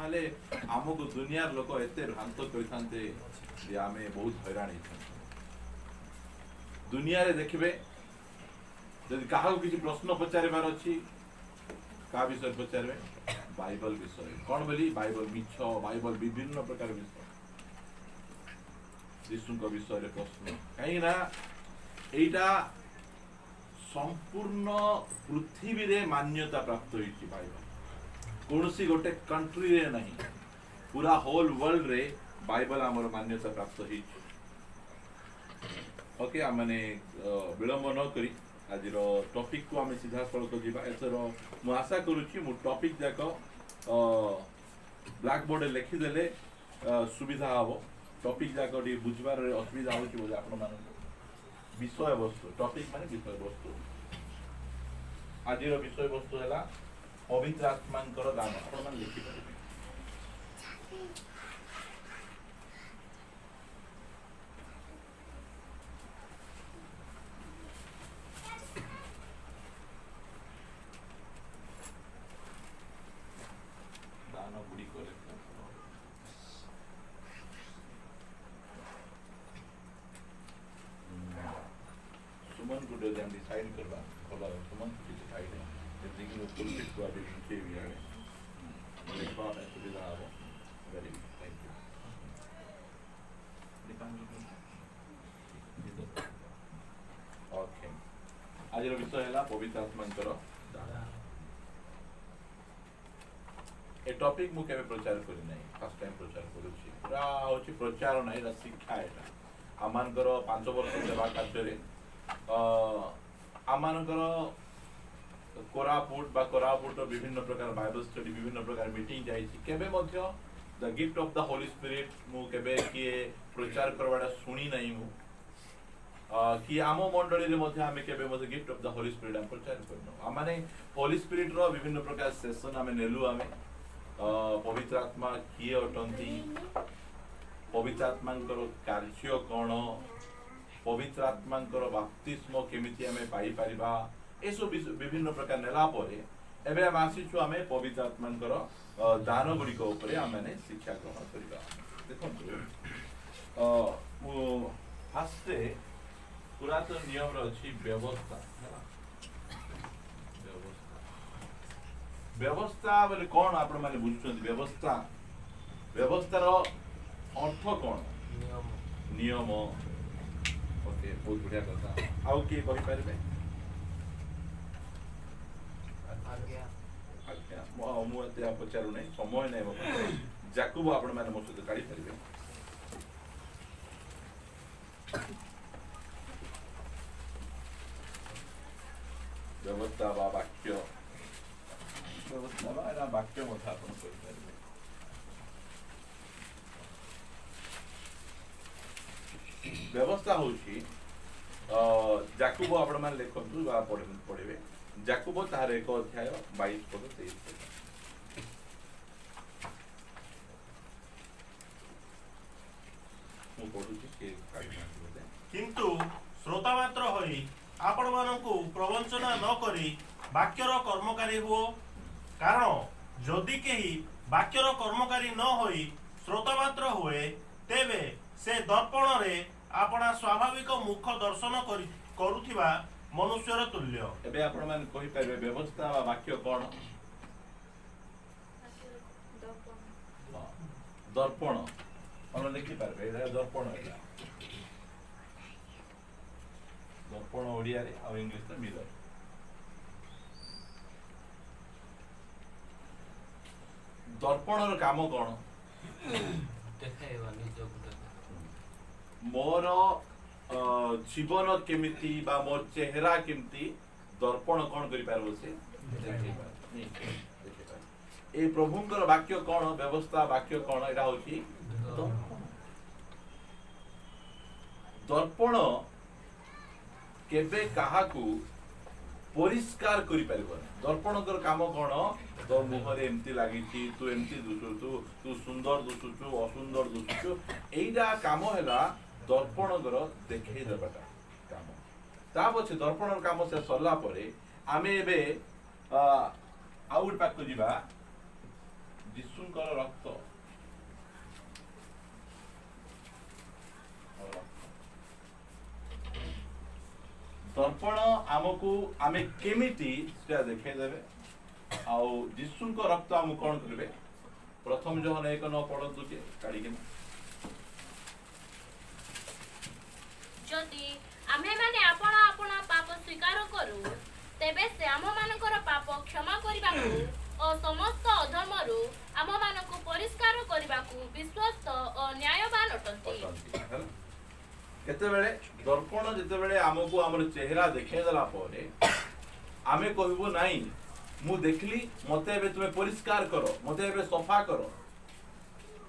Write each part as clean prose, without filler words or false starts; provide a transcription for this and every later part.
नहले आमको दुनियार लोक एते भ्रांत करते आम बहुत हैरान दुनिया रे देखिए जदि क्या किसी प्रश्न पचार अच्छी क्या विषय पचारे बाइबल विषय कौन बोली बाइबल मिछ बाइबल विभिन्न प्रकार विषय यीशु विषय प्रश्न कहीं एटा संपूर्ण पृथ्वी रे मान्यता प्राप्त होती बाइबल कौन सी गोटे कंट्री रे नहीं पूरा होल वर्ल्ड रे बाइबल आमर मान्यता प्राप्त होती ओके आमने विलंब न करी आज टॉपिक को आम सीधा सड़क जावा एथर मु आशा करुच्ची मु टॉपिक जाक ब्लैक बोर्ड लिखिदेले सुविधा हम टॉपिक जाक बुझबार असुविधा होची आपण विषय वस्तु टॉपिक माने विषय वस्तु आज विषय वस्तु है पवित्र आत्मा दान आपण लिखिपारे सुमन को डिसाइड करवा सुमन को डिसाइड है जैसे कि पुलिस को अभी पीछे भी है लिखवा में सुविधा हो वेरी थैंक यू ओके आज विषय है पवित्र आत्मा ए टॉपिक मु केबे प्रचार करी नहीं फर्स्ट टाइम प्रचार करूची पूरा होची प्रचार नहीं शिक्षा एटा आमानकर 5 वर्ष सेवा कार्य आमानकर कोरापुट विभिन्न प्रकार बाइबल स्टडी विभिन्न प्रकार मीटिंग जाइछि केबे मध्य the gift of the Holy Spirit मु केबे किए प्रचार करवाडा सुनी नहीं मु कि आम मंडली रे मध्य आमे केबे मध्य gift of the Holy Spirit हम प्रचार करनो आमाने होली स्पिरिट रो विभिन्न प्रकार सेशन आमे नेलु आमे पवित्र आत्मा किए अटंती पवित्र आत्मा कार्य कौन पवित्र आत्मा बाप्तिस्म केमिति आमे पाई परिबा ए सब विभिन्न प्रकार नेला परे एबे हम आसीछु आमे पवित्र आत्मा दान गुड़िक उपरे आमे शिक्षा ग्रहण करिबा देखो फास्ट पुरातन नियम रो अछि व्यवस्था व्यवस्था बोले कौन आप बुझुं व्यवस्था व्यवस्थार अर्थ कौन नियम ओके बहुत बढ़िया कथा आउ किए कहि पारे आज्ञा मुझे पचारू नहीं समय नहीं जाकुब आपण मैंने मो सहित काढ़ी पारे व्यवस्था बा वाक्य व्यवस्था वाक्य मत व्यवस्था हूँ जाकुब आपण मैंने लिखु पढ़े जाकुब तार 1 अध्याय 22 पद 23 किंतु श्रोता मात्र होई आपण मानकु प्रवंचना न करी वाक्यर कर्मकारी हुओ कारण जदि केही वाक्यर कर्मकारी न होई श्रोता मात्र हुए तेबे से दर्पण रे आपणा स्वाभाविक मुख दर्शन करुथिबा मनुष्यर तुल्य एबे आपण मान कहि परबे व्यवस्था वा वाक्य कोन दर्पण हम लिखि परबे एटा दर्पण एटा दर्पण ओडिया रे आ इंग्लिश रे मिरर दर्पण काम कौन मोर जीवन केमिति बा मोर चेहरा केमिति दर्पण कौन करि पारबो से ए प्रभुंकर वाक्य कौन व्यवस्था वाक्य कौन एटा होची दर्पण केबे काहाकू परिष्कार करि पारिबो दर्पणकर काम कौन तो मुहरे एमती लागिछि तू एमती दुसुचु तू सुंदर दुसुचु असुंदर दुसुचु एइटा काम हैला दर्पणकर देखै देबाटा काम ता पछे दर्पणर काम से सरला परे आमे एबे आउट पाक जिबा ଯୀଶୁଙ୍କର ରକ୍ତ ଦର୍ପଣ ଆମକୁ ଆମେ କେମିତି ସେଟା ଦେଖେଇଦେବେ ଆଉ ଯୀଶୁଙ୍କ ରକ୍ତ ଆମକୁ କଣ କରିବେ ପ୍ରଥମ ଯୋହନ 1:9 ପଢନ୍ତୁ ଯେ କାଢିକିନା ଯଦି ଆମେମାନେ ଆପଣ ଆପଣା ପାପ ସ୍ୱୀକାର କରୁ ତେବେ ସେ ଆମମାନଙ୍କର ପାପ କ୍ଷମା କରିବାକୁ ଓ ସମସ୍ତ ଅଧର୍ମରୁ ଆମମାନଙ୍କୁ ପରିଷ୍କାର କରିବାକୁ ବିଶ୍ୱସ୍ତ ଓ ନ୍ୟାୟବାନ ଅଟନ୍ତି। ହେଲା କେତେବେଳେ ଦର୍ପଣ ଯେତେବେଳେ ଆମକୁ ଆମର ଚେହେରା ଦେଖେଇଦେଲା ପରେ ଆମେ କହିବୁ ନାଇଁ ମୁଁ ଦେଖିଲି ମତେ ଏବେ ତୁମେ ପରିଷ୍କାର କର ମତେ ଏବେ ସଫା କର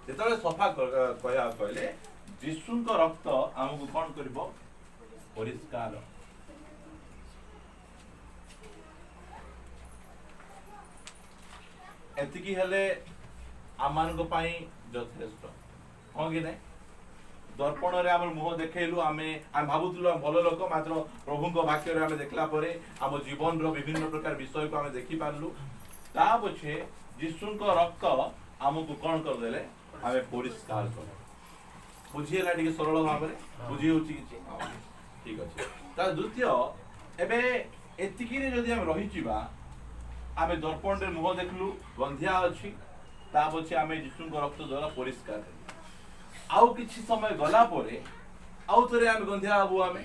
ଯେତେବେଳେ ସଫା କହିଲେ ଯୀଶୁଙ୍କ ରକ୍ତ ଆମକୁ କଣ କରିବ ପରିଷ୍କାର ଏତିକି ହେଲେ ଆମମାନଙ୍କ ପାଇଁ ଯଥେଷ୍ଟ ହଁ କି ନାଇଁ ଦର୍ପଣରେ ଆମର ମୁହଁ ଦେଖେଇଲୁ ଆମେ ଭାବୁଥିଲୁ ଆମେ ଭଲ ଲୋକ ମାତ୍ର ପ୍ରଭୁଙ୍କ ବାକ୍ୟରେ ଆମେ ଦେଖିଲା ପରେ ଆମ ଜୀବନର ବିଭିନ୍ନ ପ୍ରକାର ବିଷୟକୁ ଆମେ ଦେଖିପାରିଲୁ ତା ପଛେ ଯୀଶୁଙ୍କ ରକ୍ତ ଆମକୁ କଣ କରିଦେଲେ ଆମେ ପରିଷ୍କାର କଲେ ବୁଝି ହେଲା ଟିକେ ସରଳ ଭାବରେ ବୁଝି ହଉଛି କିଛି ଠିକ ଅଛି ତା ଦ୍ୱିତୀୟ ଏବେ ଏତିକିରେ ଯଦି ଆମେ ରହିଯିବା ଆମେ ଦର୍ପଣରେ ମୁହଁ ଦେଖିଲୁ ଗନ୍ଧିଆ ଅଛି ତା ପଛେ ଆମେ ଯୀଶୁଙ୍କ ରକ୍ତ ଦ୍ୱାରା ପରିଷ୍କାର ହେଲୁ ଆଉ କିଛି ସମୟ ଗଲା ପରେ ଆଉ ଥରେ ଆମେ ଗନ୍ଧିଆ ହବୁ ଆମେ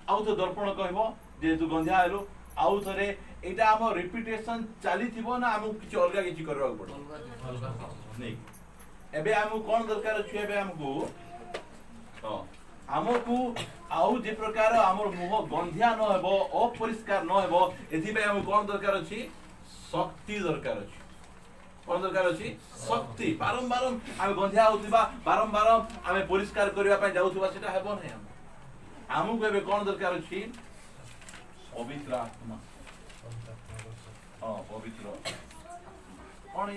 ଆଉ ଥରେ ଦର୍ପଣ କହିବ ଯେହେତୁ ଗନ୍ଧିଆ ହେଲୁ ଆଉ ଥରେ ଏଇଟା ଆମ ରିପିଟେସନ ଚାଲିଥିବ ନା ଆମକୁ କିଛି ଅଲଗା କିଛି କରିବାକୁ ପଡିବ ନାଇଁ ଏବେ ଆମକୁ କଣ ଦରକାର ଅଛି ଏବେ ଆମକୁ ଆମକୁ ଆଉ ଯେ ପ୍ରକାର ଆମର ମୁହଁ ଗନ୍ଧିଆ ନ ହେବ ଅପରିଷ୍କାର ନ ହେବ ଏଥିପାଇଁ ଆମକୁ କଣ ଦରକାର ଅଛି ଶକ୍ତି ଦରକାର ଅଛି କଣ ଦରକାର ଅଛି ଶକ୍ତି ବାରମ୍ବାର ଆମେ ଗନ୍ଧିଆ ହଉଥିବା ବାରମ୍ବାର ଆମେ ପରିଷ୍କାର କରିବା ପାଇଁ ଯାଉଥିବା ସେଟା ହେବ ନାହିଁ ଆମକୁ ଏବେ କଣ ଦରକାର ଅଛି ପବିତ୍ର ଆତ୍ମା ପବିତ୍ର କଣ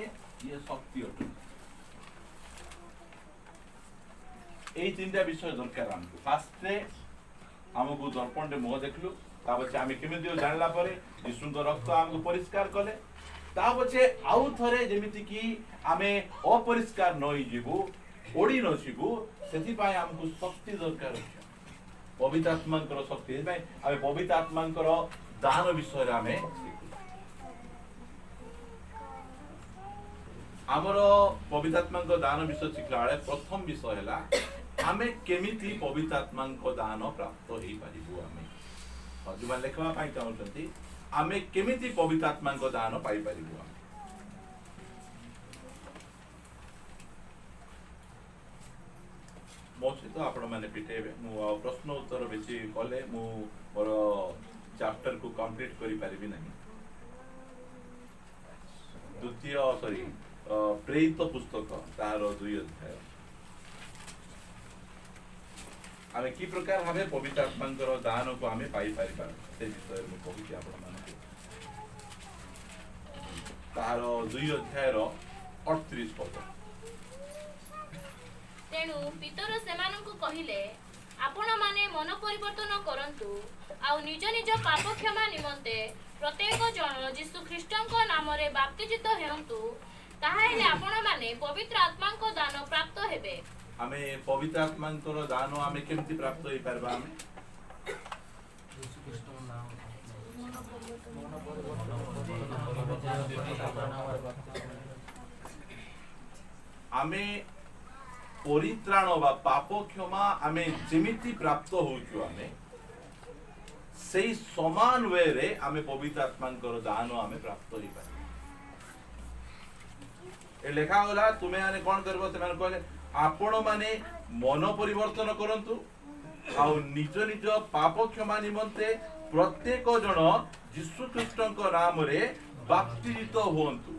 ଇଏ ଶକ୍ତି ଅଟେ এই তিনটা বিষয় দরকার আমাকে ফার্স্টে আমাকে দর্পণে মুহ দেখলু তা পছে আমি কেমিতি জানলা পরে যীশুଙ୍କ রক্ত আমাকে পরিষ্কার কলে তা পছে আউ থরে যেমিতি কি আমি অপরিষ্কার নই ଯିବୁ ওড়ি ন ଯିବୁ সেতি পাই আমাকে শক্তি দরকার আছে পবিত্র আত্মাଙ୍କର শক্তি পাই আমি পবিত্র আত্মাଙ୍କର দান বিষয়ে আমি ଆମର ପବିତ୍ର ଆତ୍ମାଙ୍କ ଦାନ ବିଷୟ ଶିଖିଲା ବେଳେ ପ୍ରଥମ ବିଷୟ ହେଲା ଆମେ କେମିତି ପବିତ୍ର ଆତ୍ମାଙ୍କ ଦାନ ପ୍ରାପ୍ତ ହେଇପାରିବୁ ଆମେ ଯୋଉମାନେ ଲେଖିବା ପାଇଁ ଚାହୁଁଛନ୍ତି ଆମେ କେମିତି ପବିତ୍ର ଆତ୍ମାଙ୍କ ଦାନ ପାଇପାରିବୁ ଆମେ ମୋ ସହିତ ଆପଣମାନେ ପିଟେଇବେ ମୁଁ ଆଉ ପ୍ରଶ୍ନ ଉତ୍ତର ବେଶୀ କଲେ ମୁଁ ମୋର ଚାପ୍ଟରକୁ କମ୍ପ୍ଲିଟ କରିପାରିବି ନାହିଁ ଦ୍ୱିତୀୟ ପ୍ରେରିତ ପୁସ୍ତକ ତାହାର 2 ଅଧ୍ୟାୟ ଆମେ କି ପ୍ରକାର ଭାବେ ପବିତ୍ର ଆତ୍ମାଙ୍କର ଦାନକୁ ଆମେ ପାଇପାରିବା ସେ ବିଷୟରେ ମୁଁ କହୁଛି ଆପଣମାନଙ୍କୁ ତାହାର 2 ଅଧ୍ୟାୟର 38 ପଦ ତେଣୁ ପିତର ସେମାନଙ୍କୁ କହିଲେ ଆପଣମାନେ ମନ ପରିବର୍ତ୍ତନ କରନ୍ତୁ ଆଉ ନିଜ ନିଜ ପାପ କ୍ଷମା ନିମନ୍ତେ ପ୍ରତ୍ୟେକ ଜଣ ଯୀଶୁ ଖ୍ରୀଷ୍ଟଙ୍କ ନାମରେ ବାପ୍ତିଜିତ ହେଉନ୍ତୁ ତାହାହେଲେ ଆପଣମାନେ ପବିତ୍ର ଆତ୍ମାଙ୍କ ଦାନ ପ୍ରାପ୍ତ ହେବେ ଆମେ ପବିତ୍ର ଆତ୍ମାଙ୍କର ଦାନ ଆମେ କେମିତି ପ୍ରାପ୍ତ ହେଇପାରିବା ଆମେ ପରିତ୍ରାଣ ବା ପାପ କ୍ଷମା ଆମେ ଯେମିତି ପ୍ରାପ୍ତ ହଉଛୁ ଆମେ ସେଇ ସମାନ ୱେରେ ଆମେ ପବିତ୍ର ଆତ୍ମାଙ୍କର ଦାନ ଆମେ ପ୍ରାପ୍ତ ହେଇପାରିବା ଏ ଲେଖା ଗଲା ତୁମେ ମାନେ କଣ କରିବ ସେମାନେ କହିଲେ ଆପଣ ମାନେ ମନ ପରିବର୍ତ୍ତନ କରନ୍ତୁ ଆଉ ନିଜ ନିଜ ପାପ କ୍ଷମା ନିମନ୍ତେ ପ୍ରତ୍ୟେକ ଜଣ ଯୀଶୁ ଖ୍ରୀଷ୍ଟଙ୍କ ନାମରେ ବାପ୍ତିଜିତ ହୁଅନ୍ତୁ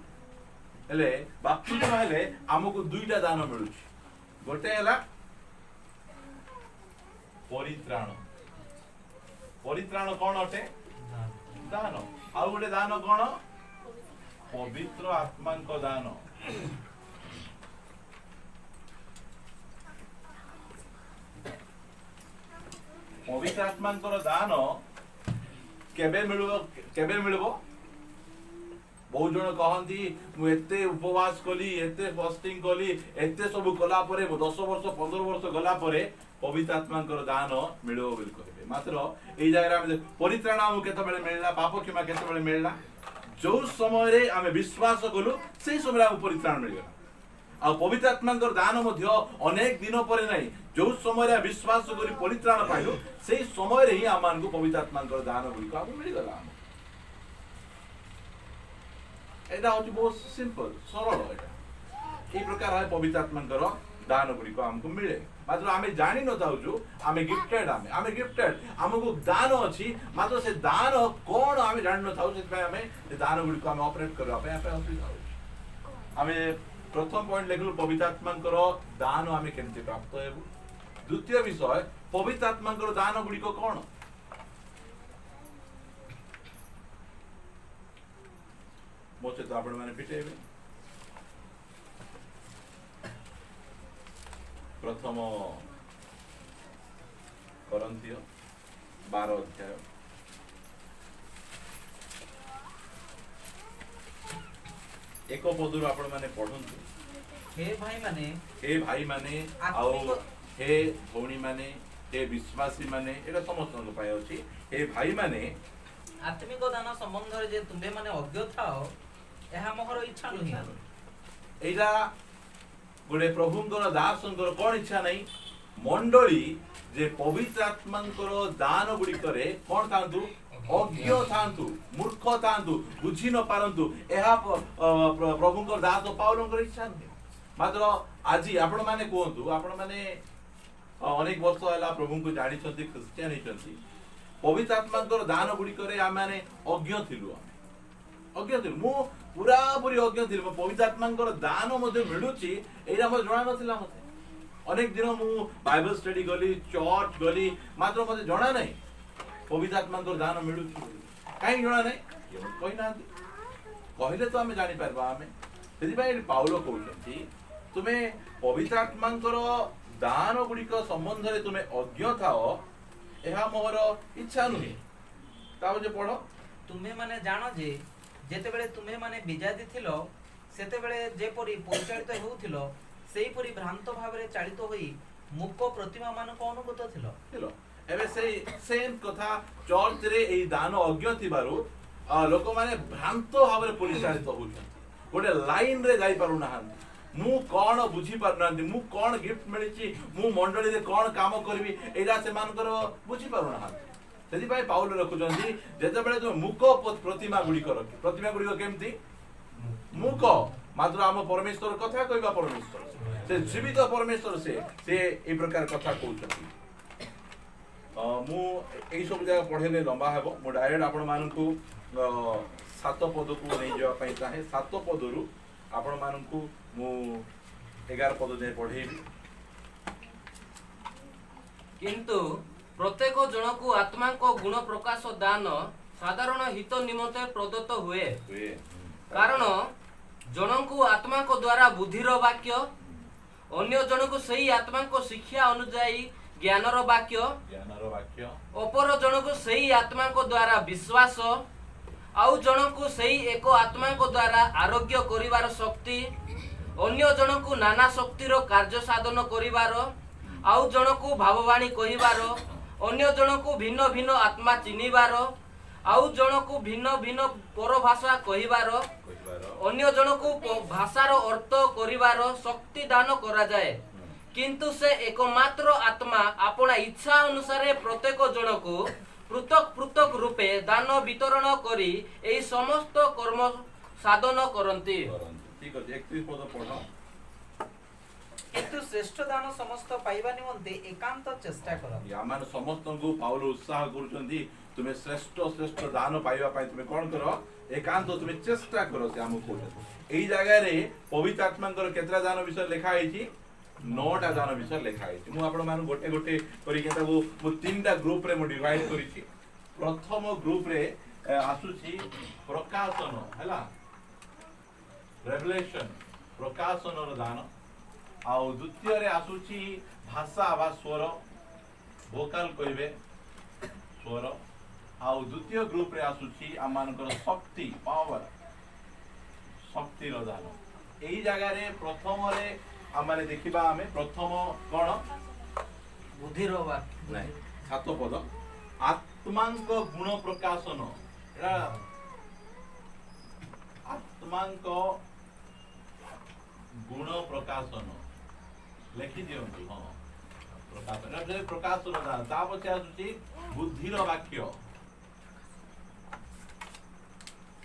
ହେଲେ ବାପ୍ତିଜିତ ହେଲେ ଆମକୁ 2ଟା ଦାନ ମିଳୁଛି ଗୋଟେ ହେଲା ପରିତ୍ରାଣ ପରିତ୍ରାଣ କଣ ଅଟେ ଦାନ ଆଉ ଗୋଟେ ଦାନ କଣ ପବିତ୍ର ଆତ୍ମାଙ୍କ ଦାନ ପବିତ୍ର ଆତ୍ମାଙ୍କର ଦାନ କେବେ ମିଳିବ बहुत जन कहती मुझे उपवास कली एते फास्टिंग कली एते सब कला परे 10 वर्ष 15 वर्ष गला परे पवित्र आत्मा दान मिलो बोली कहबे मात्र एई जगह आमे परित्राण आम केतबेले मिलला पाप क्षमा केतबेले मिलला जो समय रे आमे विश्वास कलु से समय आम परित्राण मिलला आ पवित्र आत्मा दान मध्य अनेक दिन पर नहीं जो समय विश्वास करी परित्राण पाइलु से समय ही आम मानकु पवित्र आत्मा दान गुड़ी को मिल गला एटा होची बहुत सिंपल सरल एटा ए प्रकार है पवित्र आत्मा दान गुड़ी को हमको मिले मात्र आमे जानि न थाउछु आमे गिफ्टेड आमे गिफ्टेड हमको दान अछि मात्र से दान कोन आमे जानि न थाउ से आमे दान गुड़ी को आमे ऑपरेट करबा पे आपे असुविधा हो आमे प्रथम पॉइंट लेखलु पवित्र आत्मा दान आमे केमति प्राप्त हेबु द्वितीय विषय पवित्र आत्मा दान गुड़ी को कोन मोचे तो आपण माने पिटेबे प्रथम करंथिय 12 अध्याय एक पदरु आपण माने पढंतु हे भाई माने आउ हे भौणी माने हे विश्वासी माने एटा समस्त पाए अछि हे भाई माने आत्मिक दान संबंध रे जे तुमे माने अज्ञ थाओ एहा मोहर इच्छा नही एटा गोटे प्रभुंकर दासंकर कौन इच्छा नहीं मंडली जे पवित्र आत्मांकर दान गुड़ी करे कौन थांतु अज्ञ थांतु मूर्ख थांतु बुझी न पारंतु एहा प्रभुंकर दास पाउलंकर इच्छा नहीं मात्र आज आपण माने कहंतु आपण माने अनेक वर्ष होला प्रभु को जानि छथि क्रिश्चियन हेचथि पवित्र आत्मांकर दान गुड़ी करे आ माने अज्ञ थिलु अज्ञ थिलु मु पूरा पूरी अज्ञ थिलु पवित्र आत्मांकर दान मध्ये मिलुची एरा म जणा नथिला मते अनेक दिन मु बाइबल स्टडी गली चर्च गली मात्र मते जणा नै पवित्र आत्मांकर दान मिलुची काई जणा नै कहि ना कहले तो हमें जानि परबा हमें सेति भाई पाउलो कहउछथि तुमे पवित्र आत्मांकर दान गुडी को संबंध रे तुमे अज्ञ थाओ एहा मोहर इच्छा नुहे ताऊ जे पढो तुमे माने जानो जे जेते बेले तुमे माने बिजादी थिलो सेते बेले जे परी परिचालित होउथिलो सेही परी भ्रांत भाबरे चालित होई मुक प्रतिमा मान को अनुभूत थिलो एबे सेम कथा चर्च रे एई दान अज्ञ थिबारु लोक माने भ्रांत भाबरे परिचालित होउछन गोटे लाइन रे जाई पारु ना मु कोन बुझी पारना मु कोन गिफ्ट मिलिची मु मंडली रे कोन काम करबी एला से मानकर बुझी पारु ना सेति भाई पाउल रखुचंदी जेते बेले तुम मुक प्रतिमा गुडी कर प्रतिमा गुडी केमती मुक मात्र हम परमेश्वर कथा कहबा परमेश्वर से जीवित परमेश्वर से ए प्रकार कथा कहउछथि मु एई सब जगह पढेले लंबा हेबो मु डायरेक्ट आपण मानकू 7 पद को नै जवा पई चाहे 7 पदरु आपण मानकू मु 11 पद जे पढेबी किंतु प्रत्येक जन को आत्मा को गुण प्रकाश दान साधारण हित निमंते प्रदत्त हुए कारण जन को आत्मा को द्वारा बुद्धिर वाक्य अन्य जन को सही आत्मा को शिक्षा अनुଯାयी ज्ञानर वाक्य अपर जन को सही आत्मा को द्वारा विश्वास आउ जन को सही एक आत्मा को द्वारा आरोग्य करिवार शक्ति अन्य जन को नाना शक्तिर कार्य साधन करिवार आउ जन को भाववाणी कहिवार अन्य जन को भिन्न भिन्न आत्मा चिनिबार आउ जन को भिन्न भिन्न पर भाषा कहिबार अन्य जन को भाषार अर्थ करिबार शक्ति दान करा जाए किंतु से एकमात्र आत्मा अपना इच्छा अनुसार प्रत्येक जन को पृथक पृथक रूपे दान वितरण करी एई समस्त कर्म साधन करंती ठीक है 31 पद पढो किंतु श्रेष्ठ दान समस्त पाइबा निमंते एकांत चेष्टा करो या मान समस्त को पाउल उत्साह करूचंदी तुमे श्रेष्ठ श्रेष्ठ दान पाइबा पई तुमे कोन करो एकांत तुमे चेष्टा करो से हमको कहत एई जगह रे पवित्र आत्मांकर केतरा दान विषय लिखा आइची 9टा दान विषय लिखा आइची मु आपण मान गोटे गोटे करी केता मु 3टा ग्रुप रे मु डिवाइड करिची प्रथम ग्रुप रे आसुची प्रकाशन हैला रेवलेशन प्रकाशन रो दान आउ द्वितीय रे आसुची भाषा बा स्वर वोकल कहबे स्वर आउ द्वितीय ग्रुप रे आसुची आमानकर शक्ति पावर शक्तिर दान एई जगह रे प्रथम रे आमे देखिबा आमे प्रथम कोन बुद्धिर नहीं सात पद आत्मांक गुण प्रकाशन एटा आत्मांक गुण प्रकाशन लिखि दियंतु हाँ प्रकाशन एटा प्रकाशन दान ता पछे आसुची बुद्धिर वाक्य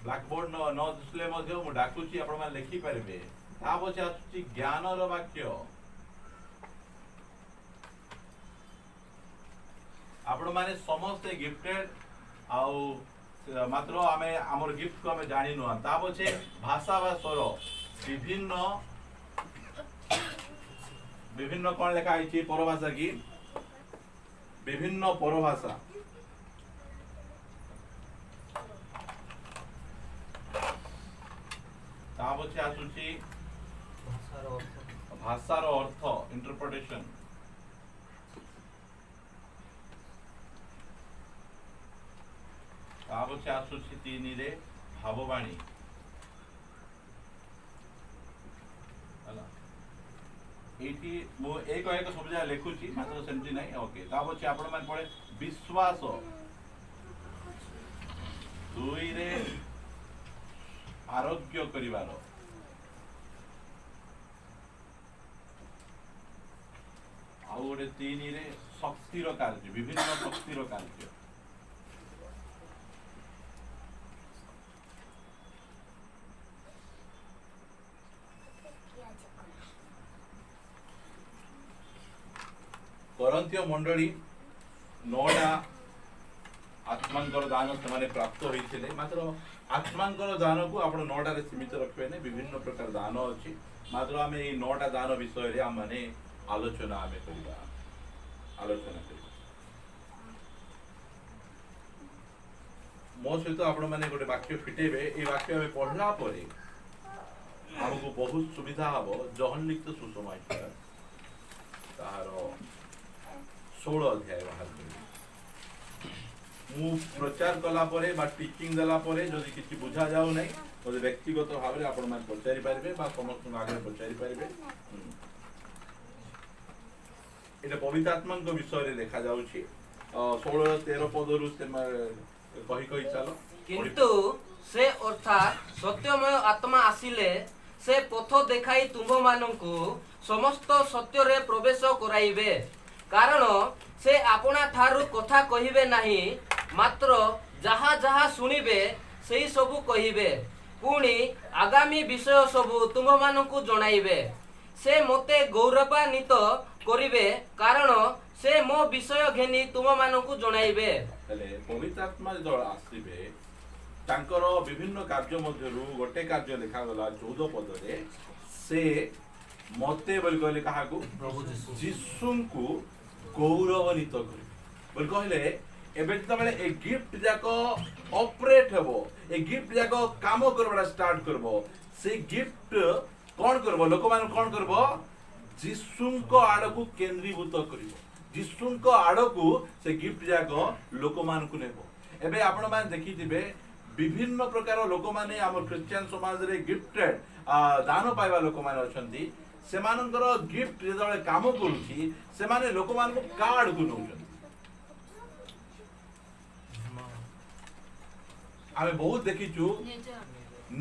ब्लैकबोर्ड न दिसले मध्य मु डाकुची आपण माने लिखि परिबे ता पछे आसुची ज्ञानर वाक्य आपण माने समस्त गिफ्टेड आउ मात्र आमे हमर गिफ्ट को आमे जानि न ता पछे भाषा वा स्वर विभिन्न विभिन्न कोन लेखा आइछि परभाषा की विभिन्न परभाषा ता पछे आसुछि भाषार अर्थ इंटरप्रिटेशन ता पछे आसुछि 3 रे भाववाणी हला एठी मो एक सब जगह लिखुची मात्र सेमती नहीं ओके ता पछे आपण मन पड़े विश्वास 2 रे आरोग्य करिवार आउ गोटे 3 रे शक्तिर कार्य विभिन्न शक्तिर कार्य करंतिय मंडली 9टा आत्मांकर दान से प्राप्त होइथिले मात्र आत्मांकर दान को आपण 9टा रे सीमित रखबे ने विभिन्न प्रकार दान अछि मात्र आमे ए 9टा दान विषय रे हम माने आलोचना आमे करिबा आलोचना करिबा मो सहित आपण माने गोटे वाक्य फिटेबे ए वाक्य आमे पढ़ला परे हमको बहुत सुविधा हबो जहन लिखित सुसमाचार तारो 16 अध्याय बाहर करिबा मु प्रचार कला परे बा टीचिंग देला परे जदि किछि बुझा जाउ नै ओदे व्यक्तिगत भाव रे आपण मान प्रचारी पारिबे बा समस्त आगे प्रचारी पारिबे एटा पवित्र आत्मा को विषय रे देखा जाउछि 16 13 पद रु से कहि चलो किंतु से अर्थात सत्यमय आत्मा आसिले से पथ देखाई तुम माननकु समस्त सत्य रे प्रवेश कराइबे कारण से आपना ठारु कथा कहिबे नाही मात्र जहा जहा सुनिबे सेही सबु कहिबे पुणी आगामी विषय सबु तुम माननकु जणाइबे से मते गौरवान्वित करिबे कारण से मो विषय घेनी तुम माननकु जणाइबे हेले पवित्र आत्मा जो आसीबे तांकर विभिन्न कार्य मध्यरु गोटे कार्य लिखा गला 14 पद रे से मते बोल कहले काहाकू प्रभु यीशु को गौरवान्वित करिबे बोल कहले एबे तबले ए गिफ्ट जाको ऑपरेट हेबो ए गिफ्ट जाको काम करबा स्टार्ट करबो से गिफ्ट कोन करबो लोक मान कोन करबो यीशुको आड़ को केंद्रीभूत करिवो यीशुको आड़ को से गिफ्ट जाको लोक मान को नेबो एबे आपण मान देखि दिबे विभिन्न प्रकार लोक माने हमर क्रिश्चियन समाज रे गिफ्टेड दान पाइबा लोक मान अछंती सेमानकर गिफ्ट जेतले काम करूची सेमाने लोक मान को कार्ड को नउछन आमे बहुत देखिचु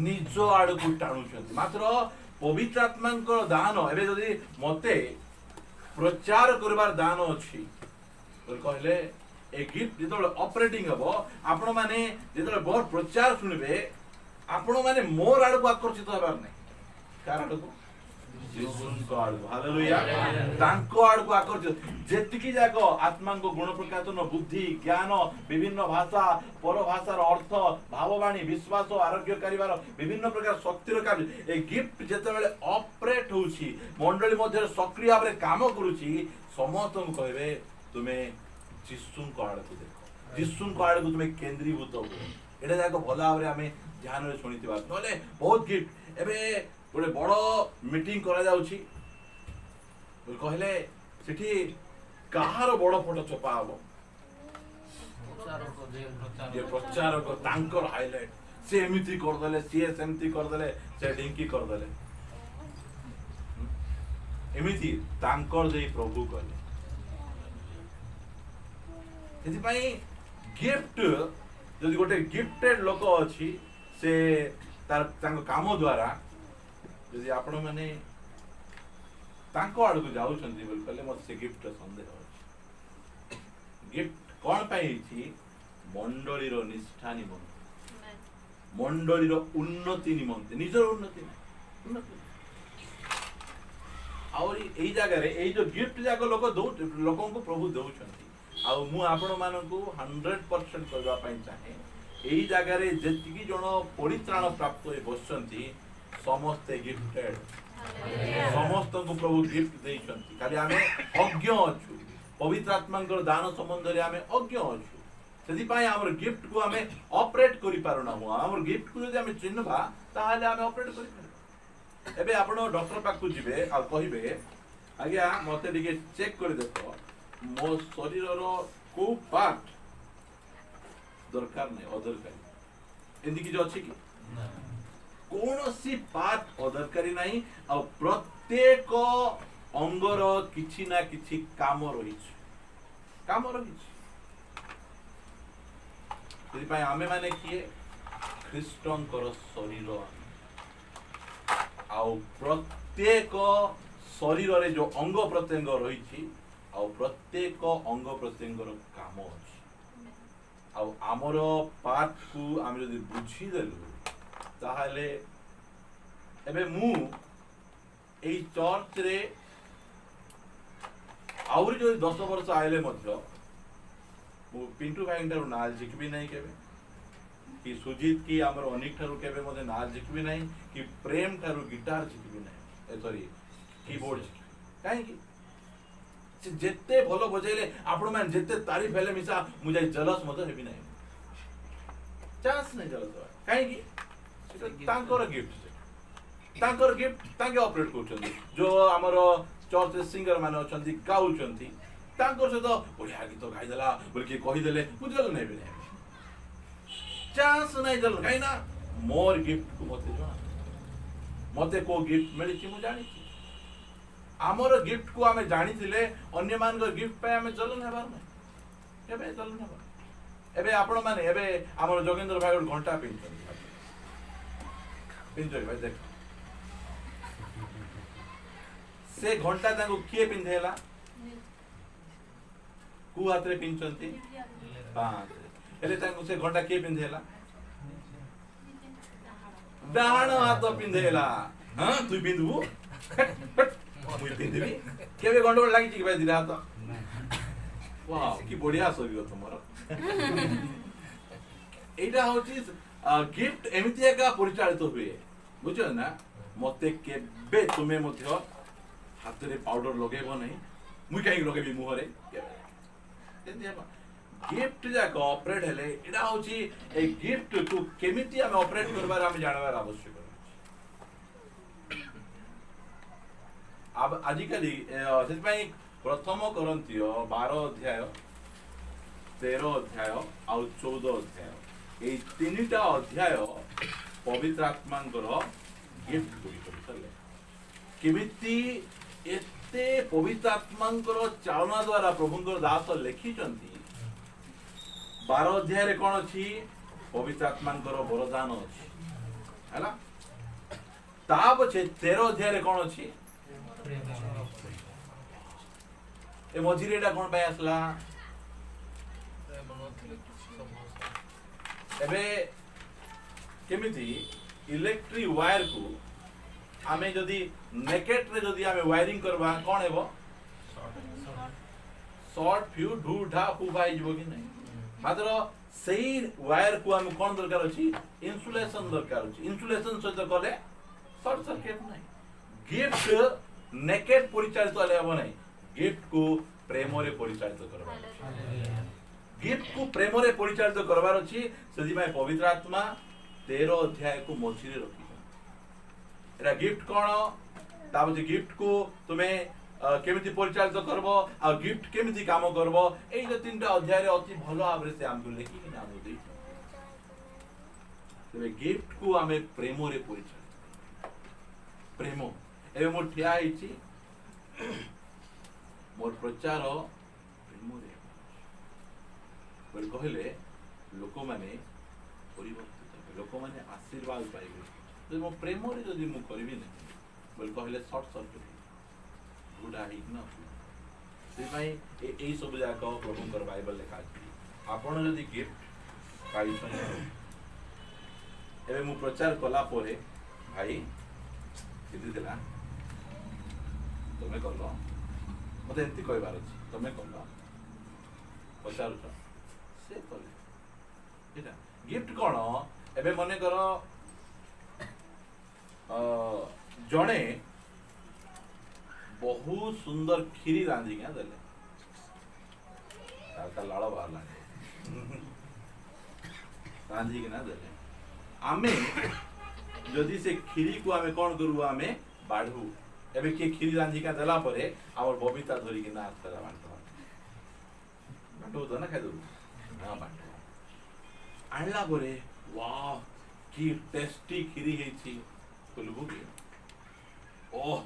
निज आड़ को टाणुछंती मात्र पवित्र आत्मांकर दान एबे जदी मते प्रचार करबार दान अछि बोल कहले ए गिफ्ट जेतले ऑपरेटिंग हबो आपण माने जेतले बहुत प्रचार सुनिबे आपण माने मोर आड़ को आकर्षित होबार नै कारण को यीशु आड़ हालेलुया तांको आड़ को आकर्षित जेतिकी जाको आत्मा को गुण प्रकाशन बुद्धि ज्ञान विभिन्न भाषा पर भाषार अर्थ भाववाणी विश्वास आरोग्य करिवार विभिन्न प्रकार शक्तिर कार्य ए गिफ्ट जेतेबेले ऑपरेट होउची मंडली मध्ये सक्रिय भाबरे काम करूची समस्त को कहबे तुमे यीशु को आड़ को देखो यीशु को आड़ को तुमे केंद्रीभूत हो एटा जाको भला भाबरे हमें ध्यान रे सुनितिबा नले बहुत गिफ्ट एबे गोटे बड़ मीटिंग करा जाउची कहले सेठी कहार बड़ फोटो छपा हबो ये प्रचारक तांकर हाइलाइट से एमिति करदेले सी सेमती करदेले से ढिंकी करदेले एमिति तांकर दे प्रभु कले एथिपाई गिफ्ट जदि गोटे गिफ्टेड लोक अछि से तार तांको काम द्वारा जदि आपण माने तांको आड़ को जाउछन्ती बोल कहले मत से गिफ्ट संदेह अछि गिफ्ट कोन पाई छी मंडली रो निष्ठा निमंते मंडली रो उन्नति निमंते निजर उन्नति उन्नति और एई जगह रे एई जो गिफ्ट जाको लोकों को प्रभु दउछन्ती आ मु आपण मानकू 100% करबा पई चाहे एई जगह रे जेतिकी जण परित्राण प्राप्त होई बसछन्ती समस्त गिफ्टेड समस्त को प्रभु गिफ्ट देइछन्ती खाली आमे अज्ञ अछु पवित्र आत्मांकर दान संबंध रे आमे अज्ञ अछु सेति पई हमर गिफ्ट को आमे ऑपरेट करि पारुना हो हमर गिफ्ट को जदि आमे चिन्हबा ताहाले आमे ऑपरेट करि पारु एबे आपण डॉक्टर पाकू जिवे आ कहिबे आज्ञा मते दिके चेक कर देखो मो शरीर रो को पार्ट दरकार नै अदरकारी एंदी कि अछि कि कौनसी पार्ट अदरकारी नहीं आ प्रत्येक अंगर किछि ना किछि काम रही काम रही आमे माने किए ख्रीष्टंकर शरीर आउ प्रत्येक शरीर रे जो अंग प्रत्यंग रही प्रत्येक अंग प्रत्यंगर काम अछि आउ आमर पार्ट को आम जदि बुझी देलु ताहले एबे मु एई चर्च रे आउरी जो 10 वर्ष आइले मध्य मु पिंटू भाई इंटर नाल जिकबी नहीं केबे कि सुजीत की हमर अनिक ठारू केबे मते नाल जिकबी नहीं कि प्रेम ठारू गिटार जिकबी नहीं ए सॉरी कीबोर्ड काहे कि से जेते भलो बजेले आपण मान जेते तारीफ हेले मिसा मु जाई जलस मते हेबी नहीं चांस नहीं जलस काहे कि तांकर गिफ्ट तांके ऑपरेट करछन्ती जो हमर चर्च सिंगर माने अछन्ती गाउछन्ती तांकर से तो बढ़िया गीत गाई देला बोल के कहि देले बुझल नै बे चांस नै जल काई ना मोर गिफ्ट को मते जणा मते को गिफ्ट मिली छी मु जानि छी हमर गिफ्ट को हमें जानि थिले अन्य मान को गिफ्ट पे हमें जलन हेबार नै एबे जलन हेबा एबे आपण माने एबे हमर जोगेंद्र भाई घंटा पिनछन्ती पिंजोई भाई देख से घंटा ताको किए पिंधेला कु हाथ रे पिंचंती पांच एले ताको से घंटा किए पिंधेला डाण हाथ पिंधेला हां तू पिंधबू मुई पिंधबी केबे गंडोल लागि छी भाई दिरा हाथ वाह की बढ़िया सबियो तुमरो एटा होची गिफ्ट एमिति एका परिचालित हुए बुझो ना मते केबे तुमे मध्य हाथ रे पाउडर लगेबो नहीं मुई काई लगेबी मुह रे गिफ्ट जाक ऑपरेट हेले एटा होची ए गिफ्ट को केमिति हम ऑपरेट करबार हम जानबार आवश्यक अब आजिकली सेति पई प्रथम करंतिय 12 अध्याय 13 अध्याय आ 14 अध्याय ए तीनटा अध्याय पवित्र आत्मांकर गिफ्ट गुड़ी केमिति एते पवित्र आत्मांकर चालना द्वारा प्रभुंकर दास लिखिचंती 12 अध्याय रे कोन अछि पवित्र आत्मांकर वरदान अछि हैला ता पछे 13 अध्याय रे कोन अछि ए मझिरेटा कोन पाय आसला एबे केमिति इलेक्ट्रिक वायर को आमे जदी नेकेट रे जदी आमे वायरिंग करबा कोन हेबो शॉर्ट फ्यू ढू ढा फू भाई जबो कि नहीं मात्र सही वायर को आमे कोन दरकार अछि इन्सुलेशन दरकार अछि इन्सुलेशन सहित कले शॉर्ट सर्किट नहीं गिफ्ट नेकेट परिचालित वाले हेबो नहीं गिफ्ट को प्रेम रे परिचालित करबा गिफ्ट को प्रेम रे परिचालित करबार अछि सेदी भाई पवित्र आत्मा 13 अध्याय को मझिरे रखी एरा गिफ्ट कोन ताबे गिफ्ट को तुमे केमिति परिचालित करबो आ गिफ्ट केमिति काम करबो एई जे तीनटा अध्याय रे अति भलो भाबरे से हमको लेखि कि नाम देई तेरे गिफ्ट को आमे प्रेम रे परिचय प्रेम एवं मोर ठिया ହେଇଛି मोर प्रचार प्रेम रे बोल कहले लोक माने परिवर्तित हेबे लोक माने आशीर्वाद पाइबे तो मो प्रेम रे जदी मु करबी नै बोल कहले शॉर्ट सर्किट गुडा ही न से भाई ए सब जाक प्रभुकर बाइबल लिखा अछि आपण जदी गिफ्ट पाइछन एबे मु प्रचार कला परे भाई किति देला तमे करलो मते एंती कहबार अछि तमे करलो प्रचार से कले एटा गिफ्ट कोन एबे मने करो जणे बहुत सुंदर खीरी रांधी क्या देले का लाड़ बाहर लागे रांधी के ना देले आमे जदि से खीरी को आमे कोन करू आमे बाढू एबे के खीरी रांधी का देला परे हमर बबीता धरी के ना करा बांटो तो ना खाइ दू ना बांटो आणला परे वाह की टेस्टी खीरी हेछि बोलबो के ओह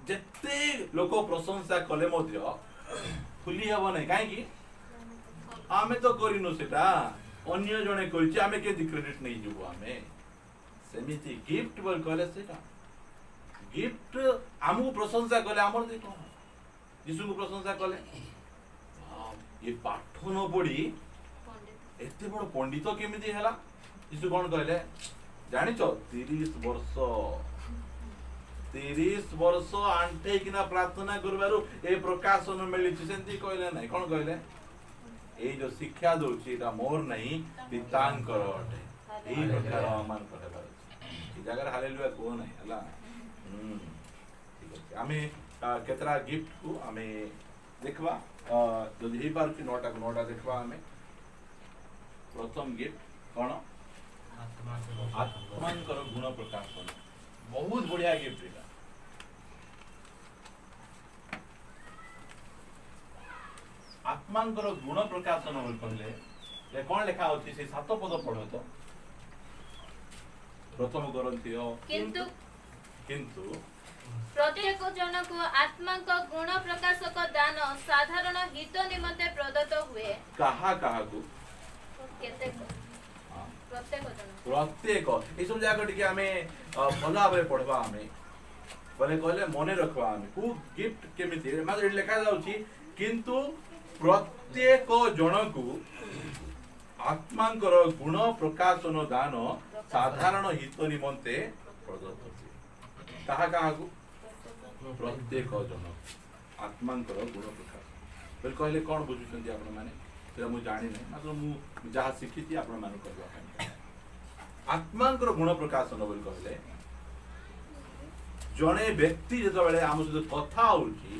जेते लोक प्रशंसा कले मध्य फुली हबो नै काहे की आमे तो करिनो सेटा अन्य जने करिछि आमे के क्रेडिट नै जइबो आमे सेमिति गिफ्ट बोल कहले सेटा गिफ्ट आमु प्रशंसा कले हमर देखो यीशु को प्रशंसा कले ये पाठ न पढ़ी एते बड़ पंडित केमिति हैला यीशु कोन कहले जानिचो 30 वर्ष आंटे किना प्रार्थना करबारु ए प्रकाशन मिली सेंती कहले नै कोन कहले ए जो शिक्षा दोछि एटा मोर नै पितांकर अटे एई प्रकार मान करबार ई जगह हालेलुया को नै हला ठीक अछि आमे केतरा गिफ्ट को आमे देखबा जदि हे बार कि नोटा देखबा आमे प्रथम गिफ्ट कोन आत्मांकर गुण प्रकाशन बहुत बढ़िया गिफ्ट एटा आत्मांकर गुण प्रकाशन बोल कहले ये कोन लिखा होछि से 7 पद पढो तो प्रथम ग्रंथियो किंतु प्रत्येक जन को आत्मा को गुण प्रकाशक दान साधारण हित निमंते प्रदत्त हुए कहा को केते प्रत्येक ए सब जाक टिके हमें भला भाबे पढबा हमें बोले कहले मने रखबा हमें को गिफ्ट केमिति मात्र लिखा जाउछि किंतु प्रत्येक जन को आत्मांकर गुण प्रकाशन दान साधारण हित निमंते प्रदत्त हुए कहा को प्रत्येक जन आत्मांकर गुण प्रकाश बोल कहले कोन बुझुछन्ती आपण माने सेरा मु जानि नै मात्र मु जहा शिखिति आपण मानु करबा ପାଇଁ आत्मांकर गुण प्रकाशन बोल कहले जणे व्यक्ति जतो बेले आम सहित कथा होउची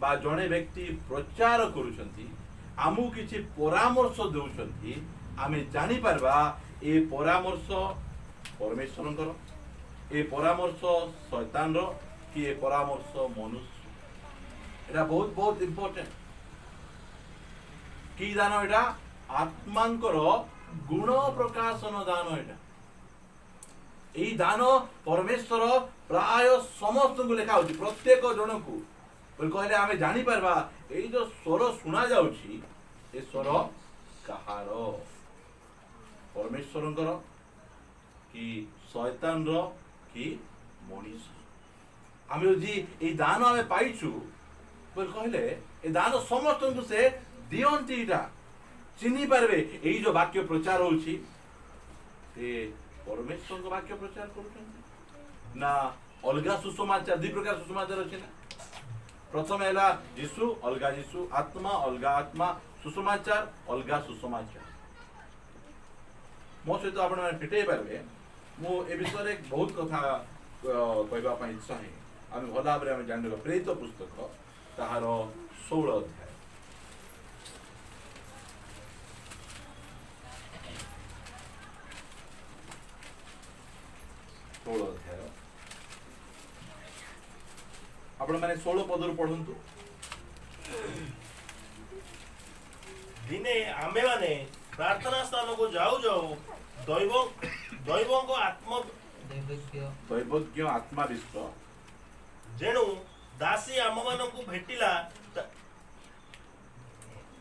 बा जणे व्यक्ति प्रचार करूछन्ती आमु किछि परामर्श देउछन्ती आमे जानि परबा ए परामर्श परमेश्वरंकर ए परामर्श शैतान रो कि ए परामर्श मनुष्य एटा बहुत बहुत इंपोर्टेंट की दान एटा आत्मांकर गुण प्रकाशन दान एटा एई दान परमेश्वर प्राय समस्त को लेखा होची प्रत्येक जन को बोल कहले आमे जानि परबा एई जो स्वर सुना जाउची ए स्वर कहारो परमेश्वरंकर कि शैतान रो कि मनीष आमे जी ए दान आमे पाइछु बोल कहले ए दान समस्त को से दियंती इटा चिनी पारबे एई जो वाक्य प्रचार होउची ए परमेश्वर को वाक्य प्रचार करूछन ना अलगा सुसमाचार दि प्रकार सुसमाचार अछि ना प्रथम हैला यीशु अलगा यीशु आत्मा अलगा आत्मा सुसमाचार अलगा सुसमाचार मो सहित आपण माने फिटै पारबे मो ए विषय रे बहुत कथा कहबा पई इच्छा है आमे भला भाबरे आमे जानिबा प्रेरित पुस्तक ताहार 16 अध्याय आपण माने 16 पदर पढंतु दिने आमे माने प्रार्थना स्थान को जाऊ जाऊ दैव को आत्म दैवज्ञ दैवज्ञ आत्माविष्ट जेणु दासी आम मानकु भेटिला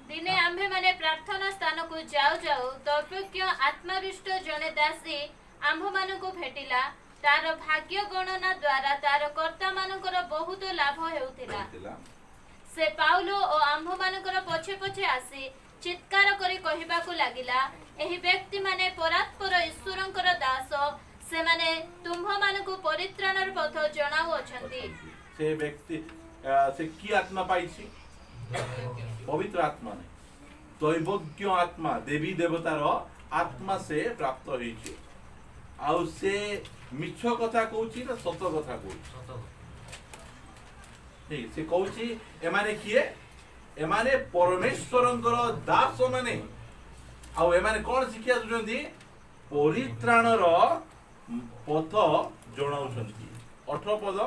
दिने आम्भे माने प्रार्थना स्थान को जाऊ जाऊ दैवज्ञ आत्माविष्ट जने दासी आम्भ मानकु भेटिला तार भाग्य गणना द्वारा तार कर्ता मानकर बहुत लाभ हेउथिला से पाउलो और आम्भ मानकर पछे पछे आसी चित्कार करी कहिबाकू लागिला एही व्यक्ति माने परात्पर ईश्वरंकर दास से माने तुम्भ मानकु परित्राणर पथ जणाउ अछंती से व्यक्ति से की आत्मा पाइछि पवित्र आत्मा नहीं दैवज्ञ आत्मा देवी देवतार आत्मा से प्राप्त होइछि आउ से मिछ कथा कहूछि ना सत कथा कहूछि ठीक से कहूछि एमाने किए एमाने परमेश्वरंकर दास माने आउ एमाने कोन शिक्षा दुजंती परित्राणर पथ जणाउछंती 18 पद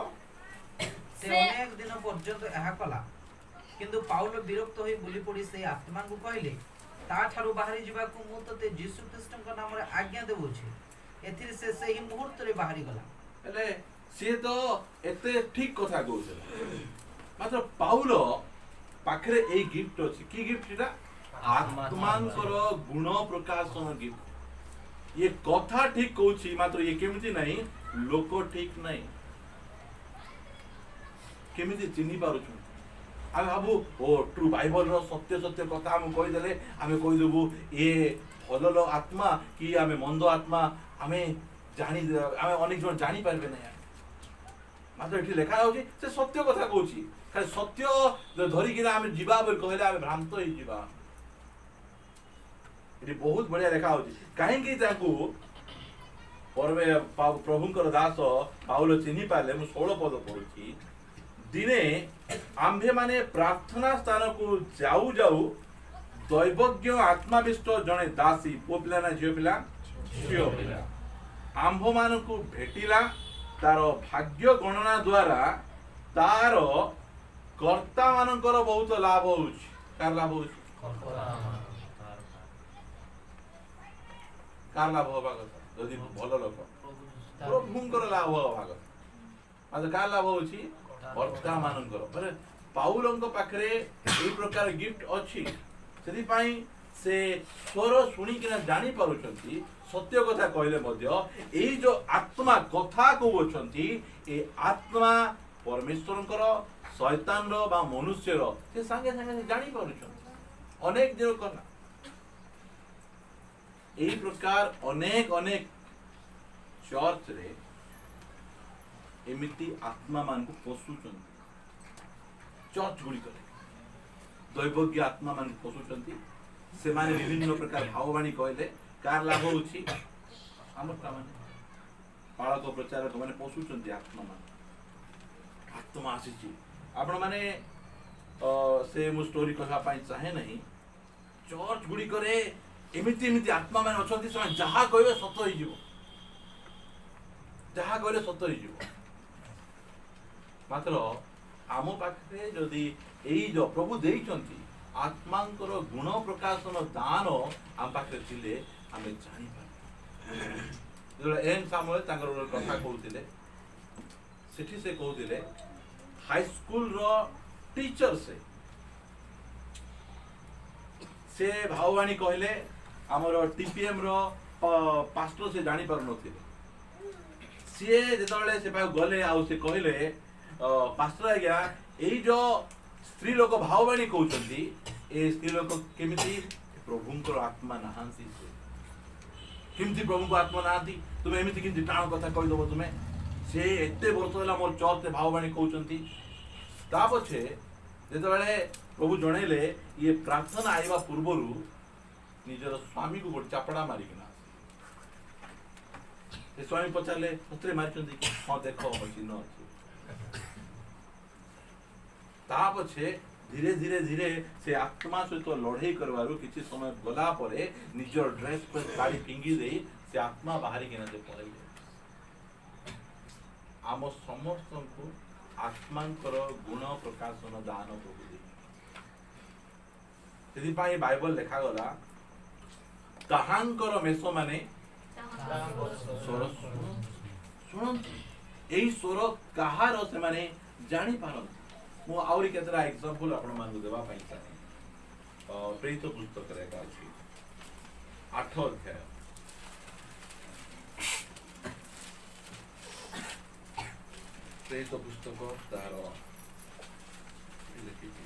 से अनेक दिन पर्यंत ଏହା କଲା କିନ୍ତୁ ପାଉଲ ବିରକ୍ତ ହୋଇ ବୁଲି ପଡ଼ି ସେ ଆତ୍ମାଙ୍କୁ କହିଲେ ତା ଠାରୁ ବାହାରି ଯିବାକୁ ମୁଁ ତତେ ଯୀଶୁ ଖ୍ରୀଷ୍ଟଙ୍କ ନାମରେ ଆଜ୍ଞା ଦେଉଅଛି ଏଥିରେ ସେ ସେହି ମୁହୂର୍ତ୍ତରେ ବାହାରି ଗଲା ହେଲେ ସିଏ ତ ଏତେ ଠିକ କଥା କହୁଥିଲେ ମାତ୍ର ପାଉଲ ପାଖରେ ଏଇ ଗିଫ୍ଟ ଅଛି କି ଗିଫ୍ଟ ଏଟା ଆତ୍ମାଙ୍କର ଗୁଣ ପ୍ରକାଶନ ଗିଫ୍ଟ ये कथा ठीक कहूछि मात्र ये केमिति नहीं लोक ठीक नहीं केमिति चिन्हि पारुछु आमे भाबु ओ ट्रू बाइबल रो सत्य सत्य कथा हम कहि देले आमे कहि देबु ए भलल आत्मा कि आमे मंद आत्मा आमे जानि आमे अनेक जन जानि पारबे नै मात्र एठी लेखा होछि से सत्य कथा कहूछि खाली सत्य धरि कि आमे जीवा बोल कहले आमे भ्रांत होई जीवा ये बहुत बढ़िया लेखा होछि काहेकि ताकू परमे प्रभुंकर दास पाउल चिन्हि पाले मु 16 पद पढुछि दिने आम्भे माने प्रार्थना स्थान को जाऊ जाऊ दैवज्ञ आत्माविष्ट जने दासी पो पिला ना झियो पिला आम्भ मान को भेटिला तार भाग्य गणना द्वारा तार कर्ता मानकर बहुत लाभ होछि कार लाभ होछि कार लाभ होबा କଥା जदि भल लोक प्रभुंकर लाभ होबा କଥା माने कार लाभ होछि कर्ता मानकर माने पाउलंक पाखरे एई प्रकार गिफ्ट अछि सेति पई से स्वर सुनी किना जानि पारुछंती सत्य कथा कहले मध्य एई जो आत्मा कथा कहउछंती ए आत्मा परमेश्वरंकर शैतान रो बा मनुष्य रो से संगे संगे जानि पारुछंती अनेक दिन कला एई प्रकार अनेक अनेक चर्च रे एमिति आत्मा मान को पोषुचंती चर्च गुडी करे दैवज्ञ आत्मा मान को पोषुचंती से माने विभिन्न प्रकार भाववाणी कहले कार लाभ होछि हमर माने पाळक प्रचारक माने पोषुचंती आत्मा मान आत्मा आसीची आपण माने से मु स्टोरी कहबा पई चाहे नहीं चर्च गुडी करे एमिति एमिति आत्मा मान अछंती से जहा कहबे सत होई जीवो जहा कहले सत होई जीवो मात्र आम पाखे जदि एई जो प्रभु देइचंती आत्मांकर गुण प्रकाशन दान आम पाखे थिले आमे जानि पार जो एम सामुएल तांकर कथा कहउतिले सेठी से कहउतिले हाई स्कूल रो टीचर से भाववाणी कहले हमर टीपीएम रो पास्टर से जानि पार नथिले सीए जेतले से पा गले आउ से कहले पास्टर आज्ञा एई जो स्त्री लोक भाववाणी कहउचंती ए स्त्री लोक केमिति प्रभुंकर आत्मा नाहांती से केमिति प्रभुंकर आत्मा नाहांती तुमे एमिति किंति टाण कथा कहि दबो तुमे से एते वर्ष होला मोर चर्च भाववाणी कहउचंती ता पछे जेतले प्रभु जणैले ये प्रार्थना आइबा पूर्वरु निजर स्वामी को गोट चापड़ा मारी किना ए स्वामी पचारले सत्रे मारचंती कि हां देखो चिन्ह अछि ता पछे धीरे धीरे धीरे से आत्मा सहित लड़ाई करवारु किछि समय गला परे निजर ड्रेस पर गाड़ी पिंगी देई से आत्मा बाहरी किना दे पड़े आम समस्त को आत्मांकर गुण प्रकाशन दान प्रभु दे सेति पई बाइबल लिखा गला ତାହାଙ୍କର ମେଷ ମାନେ ସ୍ୱର ଶୁଣନ୍ତୁ ଏଇ ସ୍ୱର କାହାର ସେମାନେ ଜାଣିପାରନ୍ତି। ମୁଁ ଆହୁରି କେତେଟା ଏକ୍ସାମ୍ପଲ ଆପଣମାନଙ୍କୁ ଦେବା ପାଇଁ ଚାହେଁ। ପ୍ରେରିତ ପୁସ୍ତକରେ ଏକା ଅଛି 8 ଅଧ୍ୟାୟ ପ୍ରେରିତ ପୁସ୍ତକ ତାର ଲେଖିଛି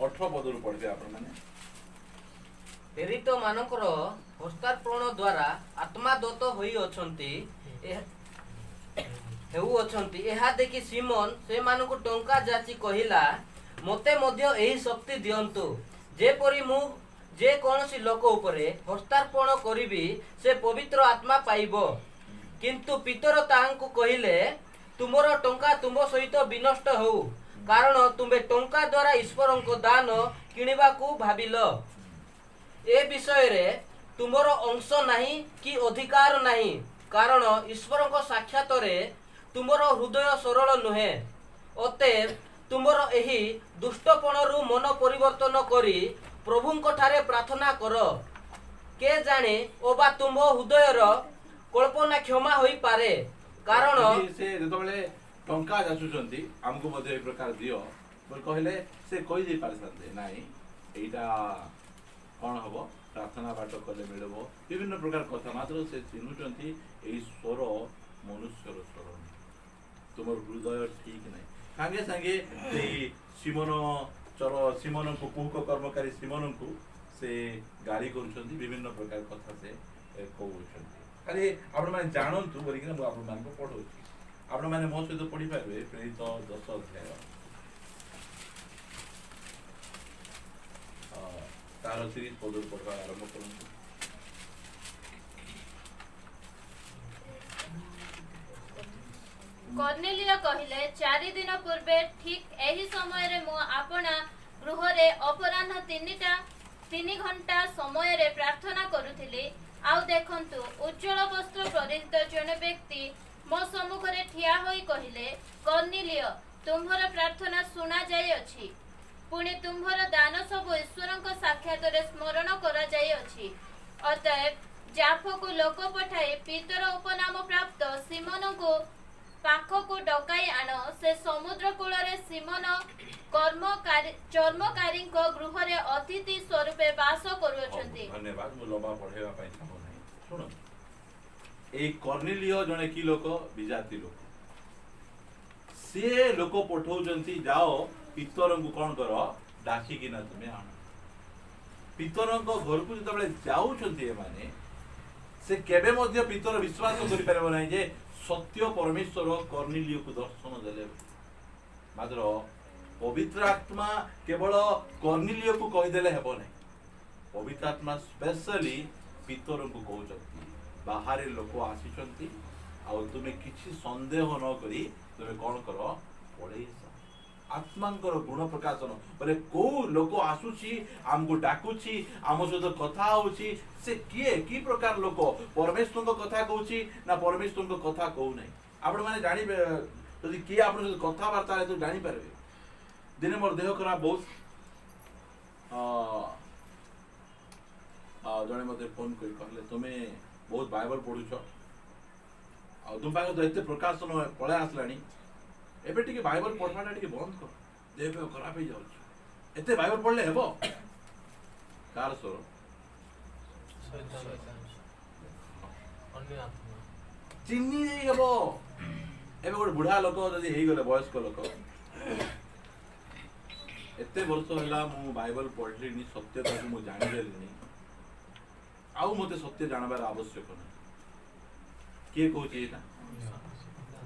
18 ପଦରୁ ପଢିବେ ଆପଣମାନେ। ପ୍ରେରିତ ମାନଙ୍କର ହସ୍ତାର୍ପଣ ଦ୍ୱାରା ଆତ୍ମା ଦତ୍ତ ହୋଇଅଛନ୍ତି ହେଉଅଛନ୍ତି। ଏହା ଦେଖି ସିମୋନ ସେମାନଙ୍କୁ ଟଙ୍କା ଯାଚି କହିଲା, ମୋତେ ମଧ୍ୟ ଏହି ଶକ୍ତି ଦିଅନ୍ତୁ, ଯେପରି ମୁଁ ଯେ କୌଣସି ଲୋକ ଉପରେ ହସ୍ତାର୍ପଣ କରିବି ସେ ପବିତ୍ର ଆତ୍ମା ପାଇବ। କିନ୍ତୁ ପିତର ତାହାଙ୍କୁ କହିଲେ, ତୁମର ଟଙ୍କା ତୁମ ସହିତ ବିନଷ୍ଟ ହେଉ, କାରଣ ତୁମେ ଟଙ୍କା ଦ୍ୱାରା ଈଶ୍ୱରଙ୍କ ଦାନ କିଣିବାକୁ ଭାବିଲ। ଏ ବିଷୟରେ ତୁମର ଅଂଶ ନାହିଁ କି ଅଧିକାର ନାହିଁ, କାରଣ ଈଶ୍ୱରଙ୍କ ସାକ୍ଷାତରେ ତୁମର ହୃଦୟ ସରଳ ନୁହେଁ। ଅତଏବ ତୁମର ଏହି ଦୁଷ୍ଟପଣରୁ ମନ ପରିବର୍ତ୍ତନ କରି ପ୍ରଭୁଙ୍କ ଠାରେ ପ୍ରାର୍ଥନା କର। କେ ଜାଣେ ଅବା ତୁମ ହୃଦୟର କଳ୍ପନା କ୍ଷମା ହୋଇପାରେ, କାରଣ ସେ ଯେତେବେଳେ ଟଙ୍କା ଯାଚୁଛନ୍ତି ଆମକୁ ମଧ୍ୟ ଏ ପ୍ରକାର ଦିଅ ବୋଲି କହିଲେ ସେ କହିଦେଇ ପାରିଥାନ୍ତେ, ନାଇଁ ଏଇଟା କଣ ହବ, ପ୍ରାର୍ଥନା ବାଟ କଲେ ମିଳିବ, ବିଭିନ୍ନ ପ୍ରକାର କଥା। ମାତ୍ର ସେ ଚିହ୍ନୁଛନ୍ତି ଏଇ ସ୍ୱର ମନୁଷ୍ୟର ସ୍ୱର, ତୁମର ହୃଦୟ ଠିକ ନାହିଁ। ସାଙ୍ଗେ ସାଙ୍ଗେ ସେଇ ସିମୋନଙ୍କୁ କୁହୁକ କର୍ମକାରୀ ସିମୋନଙ୍କୁ ସେ ଗାଳି କରୁଛନ୍ତି, ବିଭିନ୍ନ ପ୍ରକାର କଥା ସେ କହୁଛନ୍ତି। ଖାଲି ଆପଣମାନେ ଜାଣନ୍ତୁ ବୋଲିକିନା ମୁଁ ଆପଣମାନଙ୍କୁ ପଢଉଛି, ଆପଣମାନେ ମୋ ସହିତ ପଢିପାରିବେ। ପ୍ରେରିତ 10 ଅଧ୍ୟାୟ ତାର 30 ପଦରୁ ପଢିବା ଆରମ୍ଭ କରନ୍ତୁ। କର୍ଣ୍ଣେଲିୟ କହିଲେ, 4 ଦିନ ପୂର୍ବେ ଠିକ୍ ଏହି ସମୟରେ ମୁଁ ଆପଣା ଗୃହରେ ଅପରାହ୍ନ 3 ଘଣ୍ଟା ସମୟରେ ପ୍ରାର୍ଥନା କରୁଥିଲି। ଆଉ ଦେଖନ୍ତୁ, ଉଜ୍ଜ୍ୱଳ ବସ୍ତ୍ର ପରିହିତ ଜଣେ ବ୍ୟକ୍ତି ମୋ ସମ୍ମୁଖରେ ଠିଆ ହୋଇ କହିଲେ, କର୍ଣ୍ଣେଲିୟ, ତୁମ୍ଭର ପ୍ରାର୍ଥନା ଶୁଣାଯାଇଅଛି, ପୁଣି ତୁମ୍ଭର ଦାନ ସବୁ ଈଶ୍ୱରଙ୍କ ସାକ୍ଷାତରେ ସ୍ମରଣ କରାଯାଇଅଛି। ଅତଏବ ଜାଫକୁ ଲୋକ ପଠାଇ ପିତର ଉପନାମ ପ୍ରାପ୍ତ ସିମୋନଙ୍କୁ ପାଖକୁ ଡକାଇ ଆଣ। ସେ ସମୁଦ୍ର କୂଳରେ ସିମୋନ ଚର୍ମକାରୀଙ୍କ ଗୃହରେ ଅତିଥି ସ୍ୱରୂପେ ବାସ କରୁଅଛନ୍ତି। ଧନ୍ୟବାଦ। ମୁଁ ଲମ୍ବା ପଢେଇବା ପାଇଁ ଚାହୁଁ ନାହିଁ। ଶୁଣନ୍ତୁ, ଏଇ କର୍ଣ୍ଣେଲିୟ ଜଣେ କି ଲୋକ? ବିଜାତି ଲୋକ। ସିଏ ଲୋକ ପଠଉଛନ୍ତି, ଯାଅ ପିତରଙ୍କୁ କଣ କର, ଡାକିକିନା ତୁମେ ଆଣ। ପିତରଙ୍କ ଘରକୁ ଯେତେବେଳେ ଯାଉଛନ୍ତି ଏମାନେ, ସେ କେବେ ମଧ୍ୟ ପିତର ବିଶ୍ୱାସ କରିପାରିବ ନାହିଁ ଯେ ସତ୍ୟ ପରମେଶ୍ୱର କର୍ଣ୍ଣେଲିୟକୁ ଦର୍ଶନ ଦେଲେ। ମାତ୍ର ପବିତ୍ର ଆତ୍ମା କେବଳ କର୍ଣ୍ଣେଲିୟକୁ କହିଦେଲେ ହେବ ନାହିଁ। ପବିତ୍ର ଆତ୍ମା ସ୍ପେଶାଲି ପିତରଙ୍କୁ କହୁଛନ୍ତି, ବାହାରେ ଲୋକ ଆସିଛନ୍ତି, ଆଉ ତୁମେ କିଛି ସନ୍ଦେହ ନ କରି ତୁମେ କଣ କର, ପଳେଇ ଆସ। ଆତ୍ମାଙ୍କର ଗୁଣ ପ୍ରକାଶନ ବୋଲେ କୋଉ ଲୋକ ଆସୁଛି, ଆମକୁ ଡାକୁଛି, ଆମ ସହିତ କଥା ହଉଛି, ସେ କିଏ, କି ପ୍ରକାର ଲୋକ, ପରମେଶ୍ୱରଙ୍କ କଥା କହୁଛି ନା ପରମେଶ୍ୱରଙ୍କ କଥା କହୁନାହିଁ। ଆପଣମାନେ ଜାଣିବେ, ଯଦି କିଏ ଆପଣଙ୍କ ସହିତ କଥାବାର୍ତ୍ତା ହେଲେ ତ ଜାଣିପାରିବେ। ଦିନେ ମୋର ଦେହ ଖରାପ ବହୁତ, ଜଣେ ମତେ ଫୋନ କରି କହିଲେ, ତୁମେ ବହୁତ ବାଇବଲ ପଢୁଛ, ଆଉ ତୁମ ପାଖରେ ତ ଏତେ ପ୍ରକାଶନ ପଳେଇ ଆସିଲାଣି, ଏବେ ଟିକେ ବାଇବଲ ପଢବାଟା ଟିକେ ବନ୍ଦ କର, ଦେହ ଖରାପ ହେଇଯାଉଛି। ଏତେ ବାଇବଲ ପଢିଲେ ହେବ? କାର ସ୍ୱର? ଚିହ୍ନି ଦେଇ ହେବ। ଏବେ ଗୋଟେ ବୁଢା ଲୋକ ଯଦି ହେଇଗଲେ, ବୟସ୍କ ଲୋକ, ଏତେ ବର୍ଷ ହେଲା ମୁଁ ବାଇବଲ ପଢିଲିଣି, ସତ୍ୟତାକୁ ମୁଁ ଜାଣିଦେଲିଣି, ଆଉ ମତେ ସତ୍ୟ ଜାଣିବାର ଆବଶ୍ୟକ ନାହିଁ। କିଏ କହୁଛି ଏଇଟା?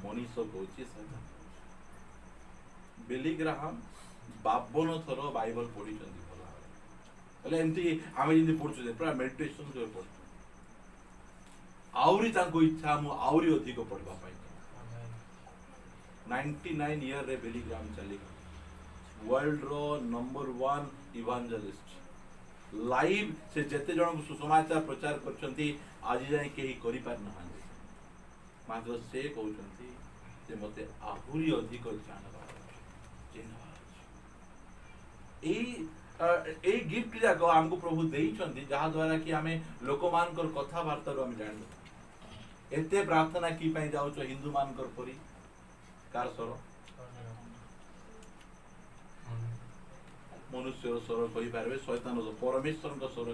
ମନୀଷ କହୁଛି। ବିଲି ଗ୍ରାହାମ 52 ଥର ବାଇବଲ ପଢିଛନ୍ତି ଭଲ ଭାବରେ। ହେଲେ ଏମିତି ଆମେ ଯେମିତି ପଢୁଛୁ ପୁରା ମେଡିଟେସନ କରି ପଢୁଛୁ। ଆହୁରି ତାଙ୍କୁ ଇଚ୍ଛା ମୁଁ ଆହୁରି ଅଧିକ ପଢିବା ପାଇଁ। 99 ଇୟରରେ ବିଲି ଗ୍ରାହାମ ଚାଲିଗଲେ, ୱାର୍ଲଡର ନମ୍ବର 1 ଇଭାଞ୍ଜେଲିଷ୍ଟ। ଲାଇଭ ସେ ଯେତେ ଜଣଙ୍କୁ ସୁସମାଚାର ପ୍ରଚାର କରିଛନ୍ତି, ଆଜି ଯାଏ କେହି କରିପାରିନାହାନ୍ତି। ମାତ୍ର ସେ କହୁଛନ୍ତି ଯେ ମତେ ଆହୁରି ଅଧିକ ଜାଣିବାର ଅଛି। এই গিফট যাক ଆମକୁ ପ୍ରଭୁ ଦେଇଛନ୍ତି ଯାହା ଦ୍ୱାରା କି ଆମେ ଲୋକମାନଙ୍କର କଥାବାର୍ତ୍ତାରୁ ଆମେ ଜାଣିବୁ ଏତେ ପ୍ରାର୍ଥନା କି ପାଇଁ ଯାଉଛ ହିନ୍ଦୁ ମାନଙ୍କର ପରି କାର ସ୍ୱର ମନୁଷ୍ୟର ସ୍ୱର କହିପାରିବେ ଶୈତାନର ପରମେଶ୍ୱରଙ୍କ ସ୍ୱର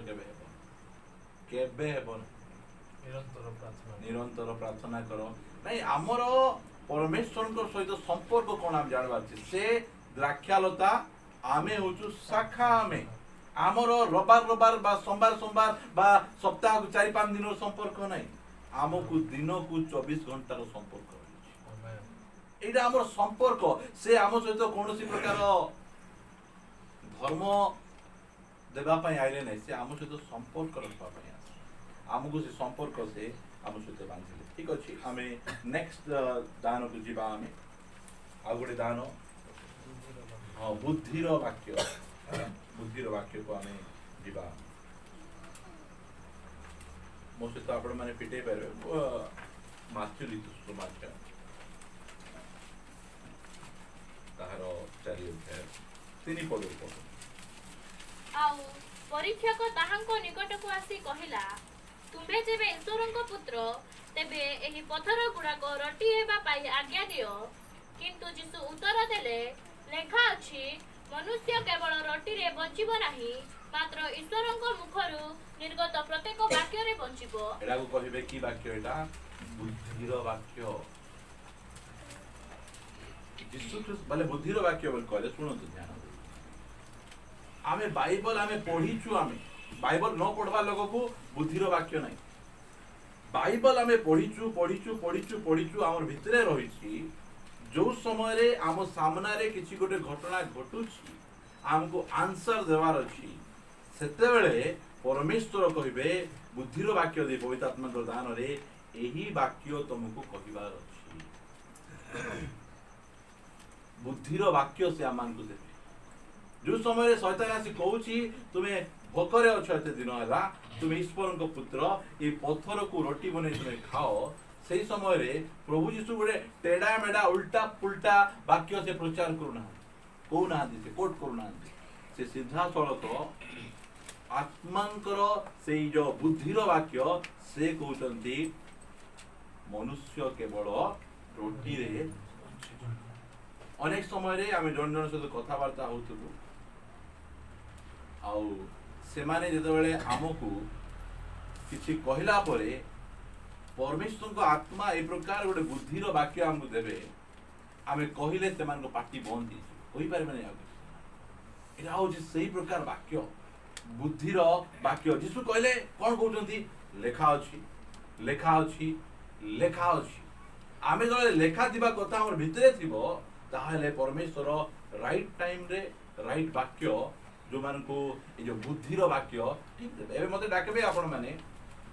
କେବେ ହେବ ନିରନ୍ତର ପ୍ରାର୍ଥନା କର ନାଇଁ ଆମର ପରମେଶ୍ୱରଙ୍କ ସହିତ ସମ୍ପର୍କ କଣ ଆମେ ଜାଣିବାର ଅଛି ସେ ଦ୍ରାକ୍ଷାଲତା ଆମେ ହଉଛୁ ଶାଖା ଆମେ ଆମର ରବିବାର ବା ସୋମବାର ବା ସପ୍ତାହକୁ 4-5 ଦିନର ସମ୍ପର୍କ ନାହିଁ ଆମକୁ ଦିନକୁ 24 ଘଣ୍ଟାର ସମ୍ପର୍କ ରହିଛି ଏଇଟା ଆମର ସମ୍ପର୍କ ସେ ଆମ ସହିତ କୌଣସି ପ୍ରକାର ଧର୍ମ ଦେବା ପାଇଁ ଆଇଲେ ନାହିଁ ସେ ଆମ ସହିତ ସମ୍ପର୍କ ରଖିବା ପାଇଁ ଆସେ ଆମକୁ ସେ ସମ୍ପର୍କ ସେ ଆମ ସହିତ ବାନ୍ଧିଲେ ଠିକ ଅଛି ଆମେ ନେକ୍ସଟ ଦାନକୁ ଯିବା ଆମେ ଆଉ ଗୋଟେ ଦାନ ବୁଦ୍ଧିର ବାକ୍ୟକୁ ଆମେ ଯିବା ମୋ ସହିତ ଆପଣ ମାନେ ଫିଟେଇ ପାରିବେ ମାଥ୍ୟୁ ତାହାର 4 ଅଧ୍ୟାୟ 3 ପଦ ଆଉ ପରୀକ୍ଷକ ତାହାଙ୍କ ନିକଟକୁ ଆସି କହିଲା ତୁମ୍ଭେ ଯେବେ ଈଶ୍ୱରଙ୍କ ପୁତ୍ର ତେବେ ଏହି ପଥର ଗୁଡାକ ରଟି ହେବା ପାଇଁ ଆଜ୍ଞା ଦିଅ କିନ୍ତୁ ଯୀଶୁ ଉତ୍ତର ଦେଲେ ଲେଖା ଅଛି ମନୁଷ୍ୟ କେବଳ ରଟିରେ ବଞ୍ଚିବ ନାହିଁ ମାତ୍ର ଈଶ୍ୱରଙ୍କ ମୁଖରୁ ନିର୍ଗତ ପ୍ରତ୍ୟେକ ବାକ୍ୟରେ ବଞ୍ଚିବ ଏଟାକୁ କହିବେ କି ବାକ୍ୟ ଏଟା ବୁଦ୍ଧିର ବାକ୍ୟ ଯୀଶୁ ଖ୍ରୀଷ୍ଟ ବୋଲେ ବୁଦ୍ଧିର ବାକ୍ୟ ବୋଲି କହିଲେ ଶୁଣନ୍ତୁ ଧ୍ୟାନ ଆମେ ବାଇବଲ ଆମେ ପଢିଛୁ ଆମେ ବାଇବଲ ନ ପଢବା ଲୋକକୁ ବୁଦ୍ଧିର ବାକ୍ୟ ନାହିଁ ବାଇବଲ ଆମେ ପଢିଛୁ ଆମର ଭିତରେ ରହିଛି ଯୋଉ ସମୟରେ ଆମ ସାମ୍ନାରେ କିଛି ଗୋଟେ ଘଟଣା ଘଟୁଛି ଆମକୁ ଆନ୍ସର ଦେବାର ଅଛି ସେତେବେଳେ ପରମେଶ୍ୱର କହିବେ ବୁଦ୍ଧିର ବାକ୍ୟ ଦେଇ ପବିତ୍ର ଆତ୍ମାଙ୍କ ଦାନରେ ଏହି ବାକ୍ୟ ତମକୁ କହିବାର ଅଛି ବୁଦ୍ଧିର ବାକ୍ୟ ସେ ଆମମାନଙ୍କୁ ଦେବେ ଯୋଉ ସମୟରେ ଶୈତାନ ଆସି କହୁଛି ତୁମେ ଭୋକରେ ଅଛ ଏତେ ଦିନ ହେଲା ତୁମେ ଈଶ୍ୱରଙ୍କ ପୁତ୍ର ଏଇ ପଥରକୁ ରୋଟି ବନେଇ ତୁମେ ଖାଅ ସେଇ ସମୟରେ ପ୍ରଭୁ ଯୀଶୁ ଗୋଟେ ଟେଡା ମେଡା ଉଲ୍ଟା ପୁଲ୍ଟା ବାକ୍ୟ ସେ ପ୍ରଚାର କହୁନାହାନ୍ତି ସେ କୋଟ କରୁନାହାନ୍ତି ସେ ସିଧାସଳଖ ଆତ୍ମାଙ୍କର ସେଇ ଯୋଉ ବୁଦ୍ଧିର ବାକ୍ୟ ସେ କହୁଛନ୍ତି ମନୁଷ୍ୟ କେବଳ ରୋଟିରେ ଅନେକ ସମୟରେ ଆମେ ଜଣ ସହିତ କଥାବାର୍ତ୍ତା ହଉଥିଲୁ ଆଉ ସେମାନେ ଯେତେବେଳେ ଆମକୁ କିଛି କହିଲା ପରେ ପରମେଶ୍ୱରଙ୍କ ଆତ୍ମା ଏ ପ୍ରକାର ଗୋଟେ ବୁଦ୍ଧିର ବାକ୍ୟ ଆମକୁ ଦେବେ ଆମେ କହିଲେ ସେମାନଙ୍କ ପାଟି ବନ୍ଦ ହେଇଯିବ କହିପାରିବେ ନାହିଁ ଆଉ ଏଇଟା ହଉଛି ସେଇ ପ୍ରକାର ବାକ୍ୟ ବୁଦ୍ଧିର ବାକ୍ୟ ଯୀଶୁ କହିଲେ କଣ କହୁଛନ୍ତି ଲେଖା ଅଛି ଆମେ ଯେତେବେଳେ ଲେଖା ଥିବା କଥା ଆମର ଭିତରେ ଥିବ ତାହେଲେ ପରମେଶ୍ୱର ରାଇଟ୍ ଟାଇମରେ ରାଇଟ୍ ବାକ୍ୟ ଯୋଉମାନଙ୍କୁ ଏ ଯୋଉ ବୁଦ୍ଧିର ବାକ୍ୟ ଠିକ ଦେବେ ଏବେ ମତେ ଡାକିବେ ଆପଣ ମାନେ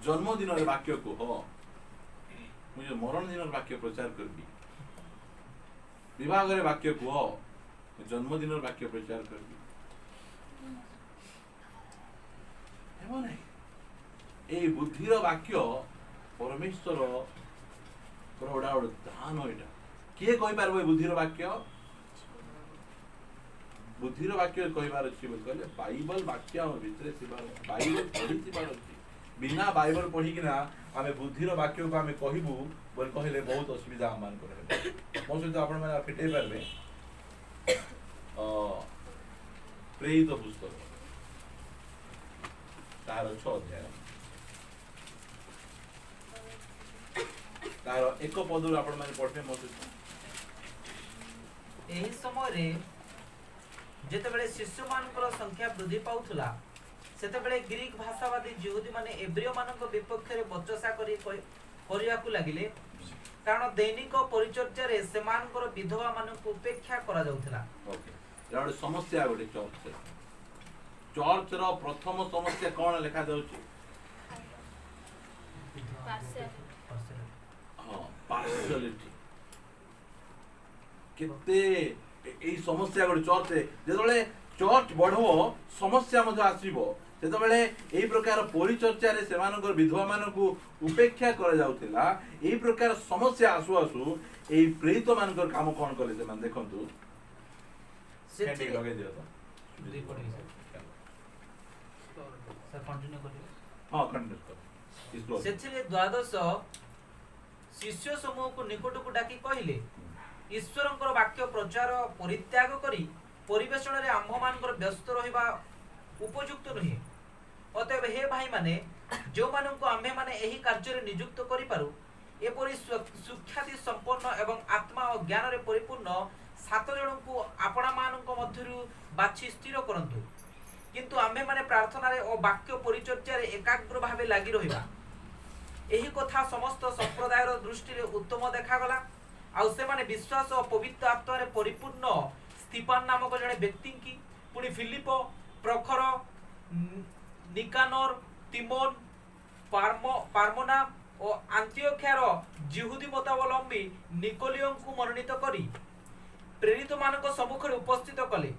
ଜନ୍ମଦିନର ବାକ୍ୟ କୁହ ମୁଁ ଯୋଉ ମରଣ ଦିନର ବାକ୍ୟ ପ୍ରଚାର କରିବି ବିବାହରେ ବାକ୍ୟ କୁହ ଜନ୍ମଦିନର ବାକ୍ୟ ପ୍ରଚାର କରିବି ହେବ ନାହିଁ এই বুদ্ধির বাক্য পরমেশ্বর গোটা গোটে দান এটা কিଏ କହିପାରିବ ଏ ବୁଦ୍ଧିର ବାକ୍ୟ କହିବାର ଅଛି ବୋଲି କହିଲେ ବାଇବଲ ବାକ୍ୟ ଆମ ଭିତରେ ଥିବାର ବାଇବଲ ପଢିଥିବାର ଅଛି ବିନା ବାଇବଲ ପଢିକିନା ଆମେ ବୁଦ୍ଧିର ବାକ୍ୟକୁ ଆମେ କହିବୁ ବୋଲି କହିଲେ ବହୁତ ଅସୁବିଧା ଆମମାନଙ୍କର ହେବ ମୋ ସହିତ ଆପଣମାନେ ଫିଟେଇ ପାରିବେ ପ୍ରେରିତ ପୁସ୍ତକ ତାହାର 6 ଅଧ୍ୟାୟ ତାର 1 ପଦରୁ ଆପଣମାନେ ପଢିବେ ମୋ ସହିତ ଏହି ସମୟରେ ଯେତେବେଳେ ଶିଶୁମାନଙ୍କର ସଂଖ୍ୟା ବୃଦ୍ଧି ପାଉଥିଲା ସେତେବେଳେ ଗ୍ରୀକ ଭାଷାବାଦୀ ଯହୁଦୀ ମାନେ ଏବ୍ରିୟ ମାନଙ୍କ ବିପକ୍ଷରେ ବଚସା କରିବାକୁ ଲାଗିଲେ କାରଣ ଦୈନିକ ପରିଚର୍ଯାରେ ସେମାନଙ୍କର ବିଧବା ମାନଙ୍କୁ ଉପେକ୍ଷା କରାଯାଉଥିଲା ଗୋଟେ ସମସ୍ୟା ଗୋଟେ ଚର୍ଚ୍ଚର ପ୍ରଥମ ସମସ୍ୟା କଣ ଲେଖା ଯାଉଛି ପାର୍ସିଆଲିଟି କେତେ এই সমস্যা গোটে চর্চে যেতবে চর্চ বড়ব সমস্যা মধ্যে আসব সেতবে এই প্রকার পরিচর্যার সেমানଙ୍କର বিধবা মানকু উপেক্ষা করা যাউতিলা এই প্রকার সমস্যা আসু আসু এই প্রেরিত মানଙ୍କର কাম কোন কলে সেমান দেখন্তু সেটি লগে দিও তো सर कंटिन्यू करिए। हाँ कंटिन्यू कर इस क्लोज ସେଥିରେ ଦ୍ୱାଦଶ ଶିଷ୍ୟ ସମୂହକୁ ନିକଟକୁ ଡାକି କହିଲେ, ଈଶ୍ୱରଙ୍କର ବାକ୍ୟ ପ୍ରଚାର ପରିତ୍ୟାଗ କରି ପରିବେଷଣରେ ଆମ୍ଭମାନଙ୍କର ବ୍ୟସ୍ତ ରହିବା ଉପଯୁକ୍ତ ନୁହେଁ। ଅତଏବ ହେ ଭାଇମାନେ, ଯେଉଁମାନଙ୍କୁ ଆମ୍ଭେମାନେ ଏହି କାର୍ଯ୍ୟରେ ନିଯୁକ୍ତ କରିପାରୁ, ଏପରି ସୁଖ୍ୟାତି ସମ୍ପନ୍ନ ଏବଂ ଆତ୍ମା ଓ ଜ୍ଞାନରେ ପରିପୂର୍ଣ୍ଣ 7 ଜଣଙ୍କୁ ଆପଣମାନଙ୍କ ମଧ୍ୟରୁ ବାଛି ସ୍ଥିର କରନ୍ତୁ। କିନ୍ତୁ ଆମ୍ଭେମାନେ ପ୍ରାର୍ଥନାରେ ଓ ବାକ୍ୟ ପରିଚର୍ଯାରେ ଏକାଗ୍ର ଭାବେ ଲାଗି ରହିବା। ଏହି କଥା ସମସ୍ତ ସମ୍ପ୍ରଦାୟର ଦୃଷ୍ଟିରେ ଉତ୍ତମ ଦେଖାଗଲା। ଆଉ ସେମାନେ ବିଶ୍ୱାସ ଓ ପବିତ୍ର ଆତ୍ମାରେ ପରିପୂର୍ଣ୍ଣ ସ୍ତିଫାନ ନାମକ ଜଣେ ବ୍ୟକ୍ତିଙ୍କି, ପୁଣି ଫିଲିପ, ପ୍ରଖର, ନିକାନର, ତିମୋନ, ପାର୍ମୋନା ଓ ଆନ୍ତିଓଖ୍ୟାର ଜିହୁଦୀ ମତାବଲମ୍ବୀ ନିକୋଲିଓଙ୍କୁ ମନୋନୀତ କରି ପ୍ରେରିତମାନଙ୍କ ସମ୍ମୁଖରେ ଉପସ୍ଥିତ କଲେ।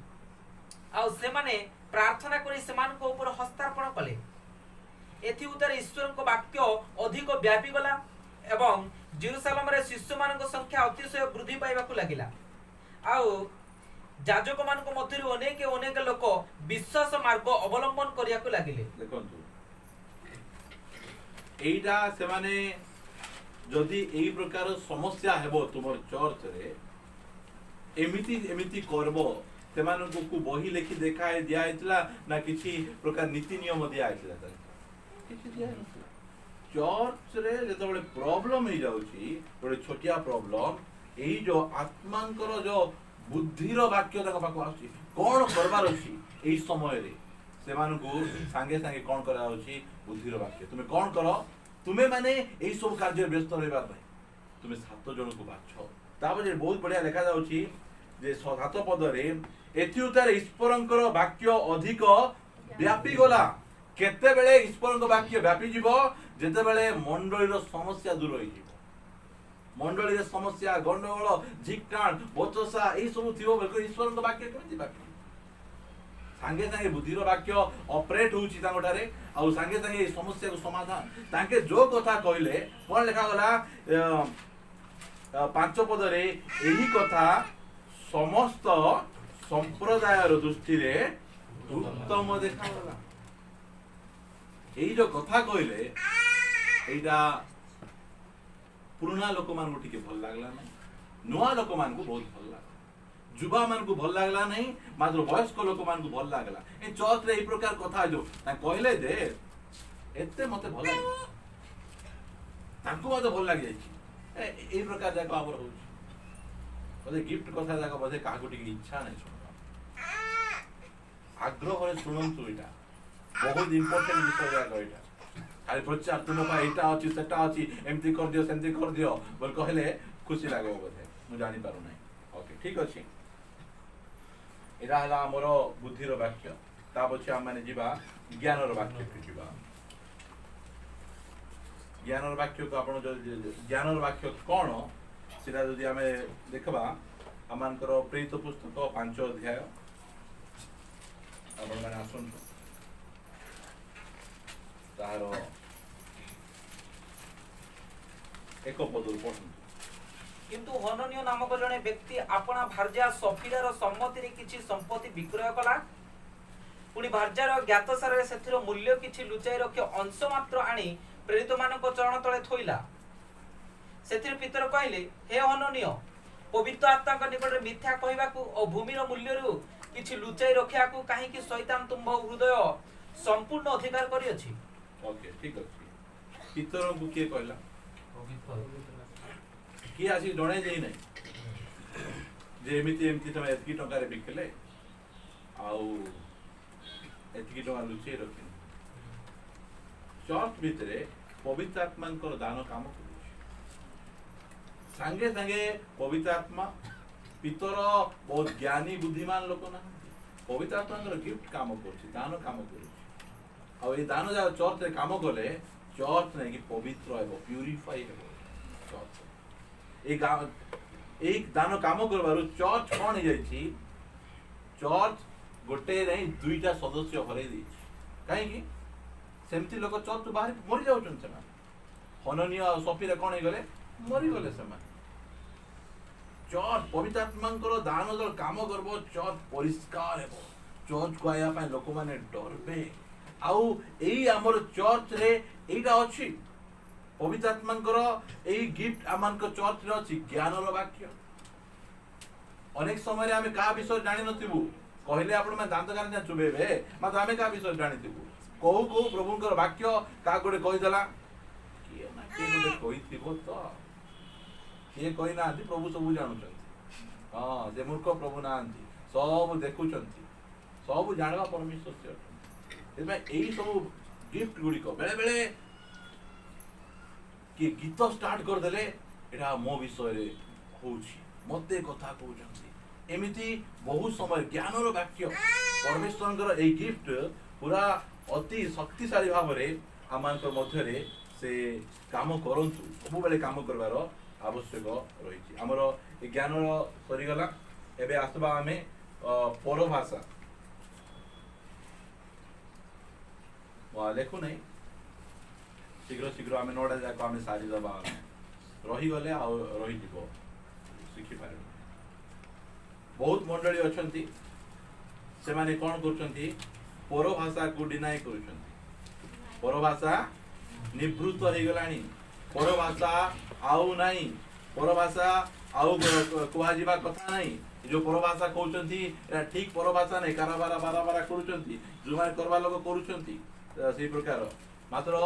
ଆଉ ସେମାନେ ପ୍ରାର୍ଥନା କରି ସେମାନଙ୍କ ଉପରେ ହସ୍ତାର୍ପଣ କଲେ। ଏଥି ଉତ୍ତାରେ ଈଶ୍ୱରଙ୍କ ବାକ୍ୟ ଅଧିକ ବ୍ୟାପିଗଲା ଏବଂ ଜେରୁସାଲେମରେ ଶିଷ୍ୟମାନଙ୍କ ସଂଖ୍ୟା ଅତିଶୟ ବୃଦ୍ଧି ପାଇବାକୁ ଲାଗିଲା। ଆଉ ଯାଜକମାନଙ୍କ ମଧ୍ୟରୁ ଅନେକ ଲୋକ ବିଶ୍ୱାସ ମାର୍ଗ ଅବଲମ୍ବନ କରିବାକୁ ଲାଗିଲେ। ଦେଖନ୍ତୁ এইটা ସେମାନେ ଯଦି এই ପ୍ରକାର ସମସ୍ୟା ହେବ ତୁମର ଚର୍ଚ୍ଚରେ, ଏମିତି କରବ, ସେମାନଙ୍କୁ ବହି ଲେଖି ଦିଆଯାଇଥିଲା ନା କିଛି ପ୍ରକାର ନୀତି ନିୟମ ଦିଆଯାଇଥିଲା? କିଛି ଦିଆଯାଇନଥିଲା। ଚର୍ଚ୍ଚରେ ଯେତେବେଳେ ପ୍ରୋବ୍ଲେମ ହେଇଯାଉଛି, ଗୋଟେ ଛୋଟିଆ ପ୍ରୋବ୍ଲେମ, ଏଇ ଯୋଉ ଆତ୍ମାଙ୍କର ଯୋଉ ବୁଦ୍ଧିର ବାକ୍ୟ ତାଙ୍କ ପାଖକୁ ଆସୁଛି, କଣ କରବାର ଅଛି ଏଇ ସମୟରେ, ସେମାନଙ୍କୁ ସାଙ୍ଗେ ସାଙ୍ଗେ କଣ କରାଯାଉଛି? ବୁଦ୍ଧିର ବାକ୍ୟ। ତୁମେ କଣ କର? ତୁମେ ମାନେ ଏଇ ସବୁ କାର୍ଯ୍ୟରେ ବ୍ୟସ୍ତ ରହିବା ପାଇଁ ତୁମେ 7 ଜଣଙ୍କୁ ବାଛ। ତାପରେ ବହୁତ ବଢିଆ ଲେଖା ଯାଉଛି ଯେ 7 ପଦରେ, ଏଥି ଉତ୍ତାରେ ଈଶ୍ୱରଙ୍କର ବାକ୍ୟ ଅଧିକ ବ୍ୟାପିଗଲା। କେତେବେଳେ ଈଶ୍ୱରଙ୍କ ବାକ୍ୟ ବ୍ୟାପିଯିବ? ଯେତେବେଳେ ମଣ୍ଡଳୀର ସମସ୍ୟା ଦୂର ହେଇଯିବ। ମଣ୍ଡଳୀରେ ସମସ୍ୟା, ଗଣ୍ଡଗୋଳ, ଝିକଟାଣ, ବଚସା ଏଇ ସବୁ ଥିବ ବେଳକୁ ଈଶ୍ୱରଙ୍କ ବାକ୍ୟ କେମିତି ବ୍ୟାପିବ? ସାଙ୍ଗେ ସାଙ୍ଗେ ବୁଦ୍ଧିର ବାକ୍ୟ ଅପରେଟ ହଉଛି ତାଙ୍କଠାରେ, ଆଉ ସାଙ୍ଗେ ସାଙ୍ଗେ ଏଇ ସମସ୍ୟାକୁ ସମାଧାନ। ତାଙ୍କେ ଯୋଉ କଥା କହିଲେ, କଣ ଲେଖାଗଲା 5 ପଦରେ, ଏହି କଥା ସମସ୍ତ ସମ୍ପ୍ରଦାୟର ଦୃଷ୍ଟିରେ ଉତ୍ତମ ଦେଖାଗଲା। ଏଇ ଯୋଉ କଥା କହିଲେ, ଏଇଟା ପୁରୁଣା ଲୋକମାନଙ୍କୁ ଟିକେ ଭଲ ଲାଗିଲା ନାହିଁ, ନୂଆ ଲୋକମାନଙ୍କୁ ବହୁତ ଭଲ ଲାଗିଲା। ଯୁବା ମାନଙ୍କୁ ଭଲ ଲାଗିଲା ନାହିଁ, ମାତ୍ର ବୟସ୍କ ଲୋକମାନଙ୍କୁ ଭଲ ଲାଗିଲା। ଏ ଚର୍ଚ୍ଚରେ ଏଇ ପ୍ରକାର କଥା ଯୋଉ କହିଲେ ଯେ ଏତେ ମତେ ଭଲ ଲାଗିଲା, ତାଙ୍କୁ ମତେ ଭଲ ଲାଗିଯାଇଛି। ଏଇ ପ୍ରକାର ଯାକ ଆମର ହଉଛି। ବୋଧେ ଗିଫ୍ଟ କଥା ଯାକ ବୋଧେ କାହାକୁ ଟିକେ ଇଚ୍ଛା ନାହିଁ ଶୁଣିବା। ଆଗ୍ରହରେ ଶୁଣନ୍ତୁ, ଏଇଟା ବହୁତ ଇମ୍ପୋର୍ଟାଣ୍ଟ ବିଷୟ ଯାକ। ଏଇଟା ଖାଲି ପ୍ରଚାର, ତୁମ ପାଇଁ ଏଇଟା ଅଛି ସେଟା ଅଛି, ଏମିତି କରିଦିଅ ସେମିତି କରିଦିଅ ବୋଲି କହିଲେ ଖୁସି ଲାଗିବ ବୋଧେ, ମୁଁ ଜାଣିପାରୁନାହିଁ। ଓକେ, ଠିକ ଅଛି। ଏଇଟା ହେଲା ଆମର ବୁଦ୍ଧିର ବାକ୍ୟ। ତା ପଛେ ଆମେ ଯିବା ଜ୍ଞାନର ବାକ୍ୟକୁ ଯିବା। ଜ୍ଞାନର ବାକ୍ୟକୁ ଆପଣ ଜ୍ଞାନର ବାକ୍ୟ କଣ ସେଟା ଯଦି ଆମେ ଦେଖିବା, ଆମମାନଙ୍କର ପ୍ରେରିତ ପୁସ୍ତକ 5 ଅଧ୍ୟାୟ, ଆପଣମାନେ ଆସନ୍ତୁ, ତାହାର 1 ପଦରୁ ପଢନ୍ତୁ। କିନ୍ତୁ ହନନୀୟ ନାମକ ଜଣେ ବ୍ୟକ୍ତି ଆପଣା ଭାର୍ଯ୍ୟା ସଫିରାର ସମ୍ମତିରେ କିଛି ସମ୍ପତ୍ତି ବିକ୍ରୟ କଲା। ପୁଣି ଭାର୍ଯ୍ୟାର ଜ୍ଞାତସାରରେ ସେଥିର ମୂଲ୍ୟ କିଛି ଲୁଚାଇ ରଖି ଅଂଶ ମାତ୍ର ଆଣି ପ୍ରେରିତମାନଙ୍କ ଚରଣ ତଳେ ଥୋଇଲା। ସେଥିରେ ପିତର କହିଲେ, ହେ ହନନୀୟ, ପବିତ୍ର ଆତ୍ମାଙ୍କ ନିକଟରେ ମିଥ୍ୟା କହିବାକୁ ଓ ଭୂମିର ମୂଲ୍ୟରୁ କିଛି ଲୁଚାଇ ରଖିବାକୁ କାହିଁକି ଶୈତାନ ତୁମ୍ଭ ହୃଦୟ ସମ୍ପୂର୍ଣ୍ଣ ଅଧିକାର କରିଅଛି? ଓକେ, ଠିକ ଅଛି। ପିତରଙ୍କୁ କିଏ କହିଲା? କିଏ ଆସି ଜଣେଇ ଦେଇ ନାହିଁ ଯେ ଏମିତି ତମେ ଏତିକି ଟଙ୍କାରେ ବିକିଲେ ଆଉ ଏତିକି ଟଙ୍କା ଲୁଚେଇ ରଖିନି। ଚର୍ଚ୍ଚ ଭିତରେ ପବିତ୍ର ଆତ୍ମାଙ୍କର ଦାନ କାମ କରୁଛି। ସାଙ୍ଗେ ସାଙ୍ଗେ ପବିତ୍ର ଆତ୍ମା, ପିତର ବହୁତ ଜ୍ଞାନୀ ବୁଦ୍ଧିମାନ ଲୋକ ନାହାନ୍ତି, ପବିତ୍ର ଆତ୍ମାଙ୍କର ଗିଫ୍ଟ କାମ କରୁଛି, ଦାନ କାମ କରୁଛି। ଆଉ ଏଇ ଦାନ ଯାକ ଚର୍ଚ୍ଚରେ କାମ କଲେ ଚର୍ଚ୍ଚ ନାଇକି ପବିତ୍ର ହେବ, ପ୍ୟୁରିଫାଇ ହେବ। ଚର୍ଚ୍ଚ ଏଇ ଦାନ କାମ କରିବାରୁ ଚର୍ଚ୍ଚ କଣ ହେଇଯାଇଛି? ଚର୍ଚ୍ଚ ଗୋଟେ ନାହିଁ 2ଟା ସଦସ୍ୟ ହରେଇ ଦେଇଛି। କାହିଁକି? ସେମିତି ଲୋକ ଚର୍ଚ୍ଚ ବାହାରେ ମରି ଯାଉଛନ୍ତି। ସେମାନେ ହନନୀୟ ଆଉ ସଫିରେ କଣ ହେଇଗଲେ? ମରିଗଲେ ସେମାନେ। ଚର୍ଚ୍ଚ ପବିତ୍ର ଆତ୍ମାଙ୍କର ଦାନ କାମ କରିବ, ଚର୍ଚ୍ଚ ପରିଷ୍କାର ହେବ, चर्च को आया पाए लोक माने डरबे आउ एई हमर चर्च रे एइटा अछि पवित्र आत्मांकर एई गिफ्ट आमानक चर्च रे अछि ज्ञानर वाक्य अनेक समय रे आमे का विषय जानि नथिबु कहले आपण में दांत गान चुबेबे मात्र आमे का विषय जानिथिबु कहू कहू प्रभुंकर वाक्य का गोटे कहिदला किए ना किए गोटे कहिथिबो तो किए कहि ना प्रभु सब जानुछंती हां जे मूर्ख प्रभु नांती सब देखुछंती सब जानवा परमेश्वर से अछंती एमे एई सब गिफ्ट गुडी को बेले बेले कि गीत स्टार्ट कर देले एटा मो विषय रे होउची मते कथा कहउछंती एमिति बहुत समय ज्ञानर वाक्य परमेश्वरଙ୍କର एई गिफ्ट पूरा अति शक्तिशाली भाव रे आमानकर मध्य रे से काम करंतु सब बेले काम करबार आवश्यक रही आमर ज्ञान सरीगला एबे आसबा आमे परभाषा लेखु नहीं शीघ्र शीघ्र आमे नोडा जाक आमे सारी दबा रही गले आ रही जीवो शिखि पारे बहुत मंडली अछंती से माने कोन करछंती परभाषा को डिनाय करछंती परभाषा निवृत्त हो गलानी परभाषा आउ नहीं परभाषा आउ कुहाजिबा कथा नहीं जो परभाषा कहउचंती एटा ठीक परभाषा नहीं काराबारा बाराबारा करूचंती जो माने करबा लोग करूचंती सेही प्रकार मात्र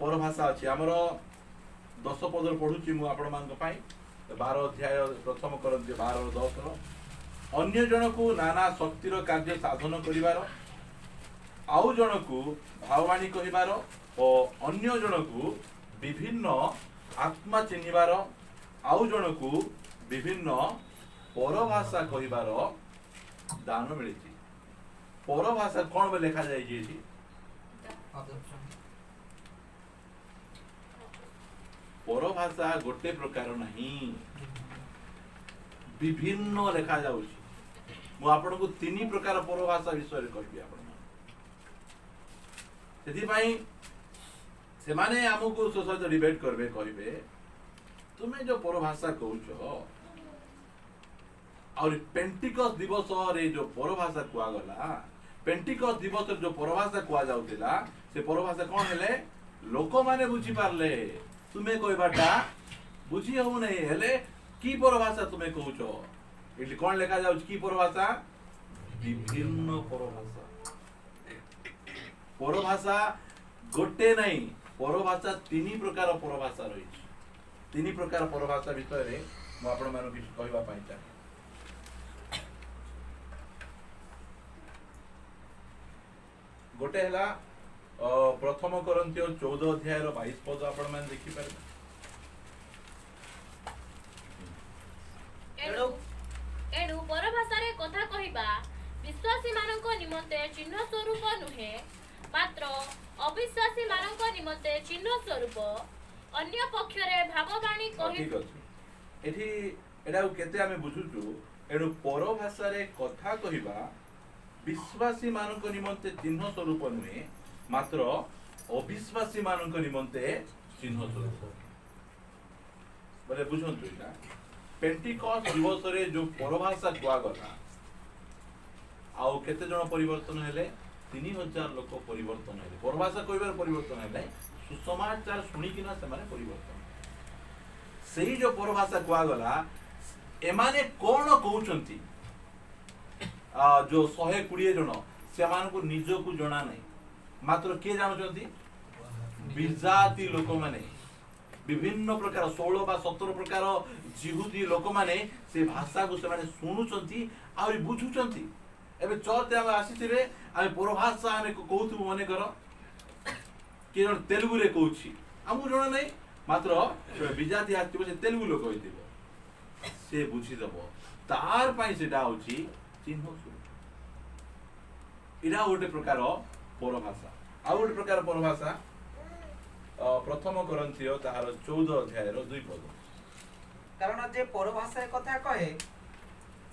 परभाषा अछि हमर 10 पदर पढुची मु आपण मानक पाई 12 अध्याय प्रथम करन्ती 12 10 रो अन्य जन को नाना शक्तिर कार्य साधन करिवार आउ जन को भाववाणी कहिबार और अन्य जन को विभिन्न आत्मा चिन्हिबार आउ जन को विभिन्न परभाषा कहिबार दान मिलिछि परभाषा कोन बे लिखा जाय छी परभाषा गोटे प्रकार नहीं विभिन्न लिखा जाउछि मु आपन को तीन प्रकार परभाषा विषय रे कहबी आपन सेति पई से माने हमको सहित डिबेट करबे कहबे तुमे जो परभाषा कहउछो और पेंटिकस दिवस रे जो परभाषा कुआ गला पेंटिकस दिवस जो परभाषा कुआ जाउतिला से परभाषा कोन हेले लोक माने बुझी पारले तुमे कहबाटा बुझी हो नै हेले की परभाषा तुमे कहउछो एली कोन लेखा जाउछ की परभाषा विभिन्न परभाषा परभाषा गोटे नहीं परभाषा तीन प्रकार परभाषा रही तीन प्रकार परभाषा विषय रे मु आपण मानो किछ कहबा पाई चाहे गोटे हला प्रथम करन्तियो 14 अध्याय रो 22 पद आपण मान देखि पारे एणु परभाषा रे कथा कहिबा विश्वासी मानक निमंते चिन्ह स्वरूप नुहे मात्र अविश्वासी मानक निमंते चिन्ह स्वरूप अन्य पक्ष रे भाववाणी कहि ठीक अछि एठी एडा केते आमे बुझुचु एणु परभाषा रे कथा कहिबा विश्वासी मानक निमंते चिन्ह स्वरूप नुहे मात्र अविश्वासी मानक निमंते चिन्ह स्वरूप बोले बुझंतु इटा पेंटिकॉस्ट दिवस रे जो परभाषा कुआ गला आउ केते जण परिवर्तन हेले 3000 लोक परिवर्तन हेले परभाषा कहबार परिवर्तन हेले सुसमाचार सुनी किना से माने परिवर्तन सेही जो परभाषा कुआ गला एमाने कोन कहउचंती जो 120 जण से मान को निजो को जणा नै मात्र के जानउचंती विजाति लोक माने विभिन्न प्रकार 16 बा 17 प्रकार जिहुदी लोक माने से भाषा को से माने सुनुचंती आ बुझुचंती एबे चर्च हम आसीथिरे आमे परभाषा आमे कहउथु मने कर के जण तेलुगु रे कहउछि हमु जणा नै मात्र विजाति आथिबो से तेलुगु लोक होइथिबो से बुझी दबो तार पई सेटा होछि चिन्ह स्वरूप इरा गोटे प्रकार परभाषा आ गोटे प्रकार परभाषा प्रथम करन्तियो ताहार 14 अध्याय रो 2 पद कारण जे परभाषा कथा कहे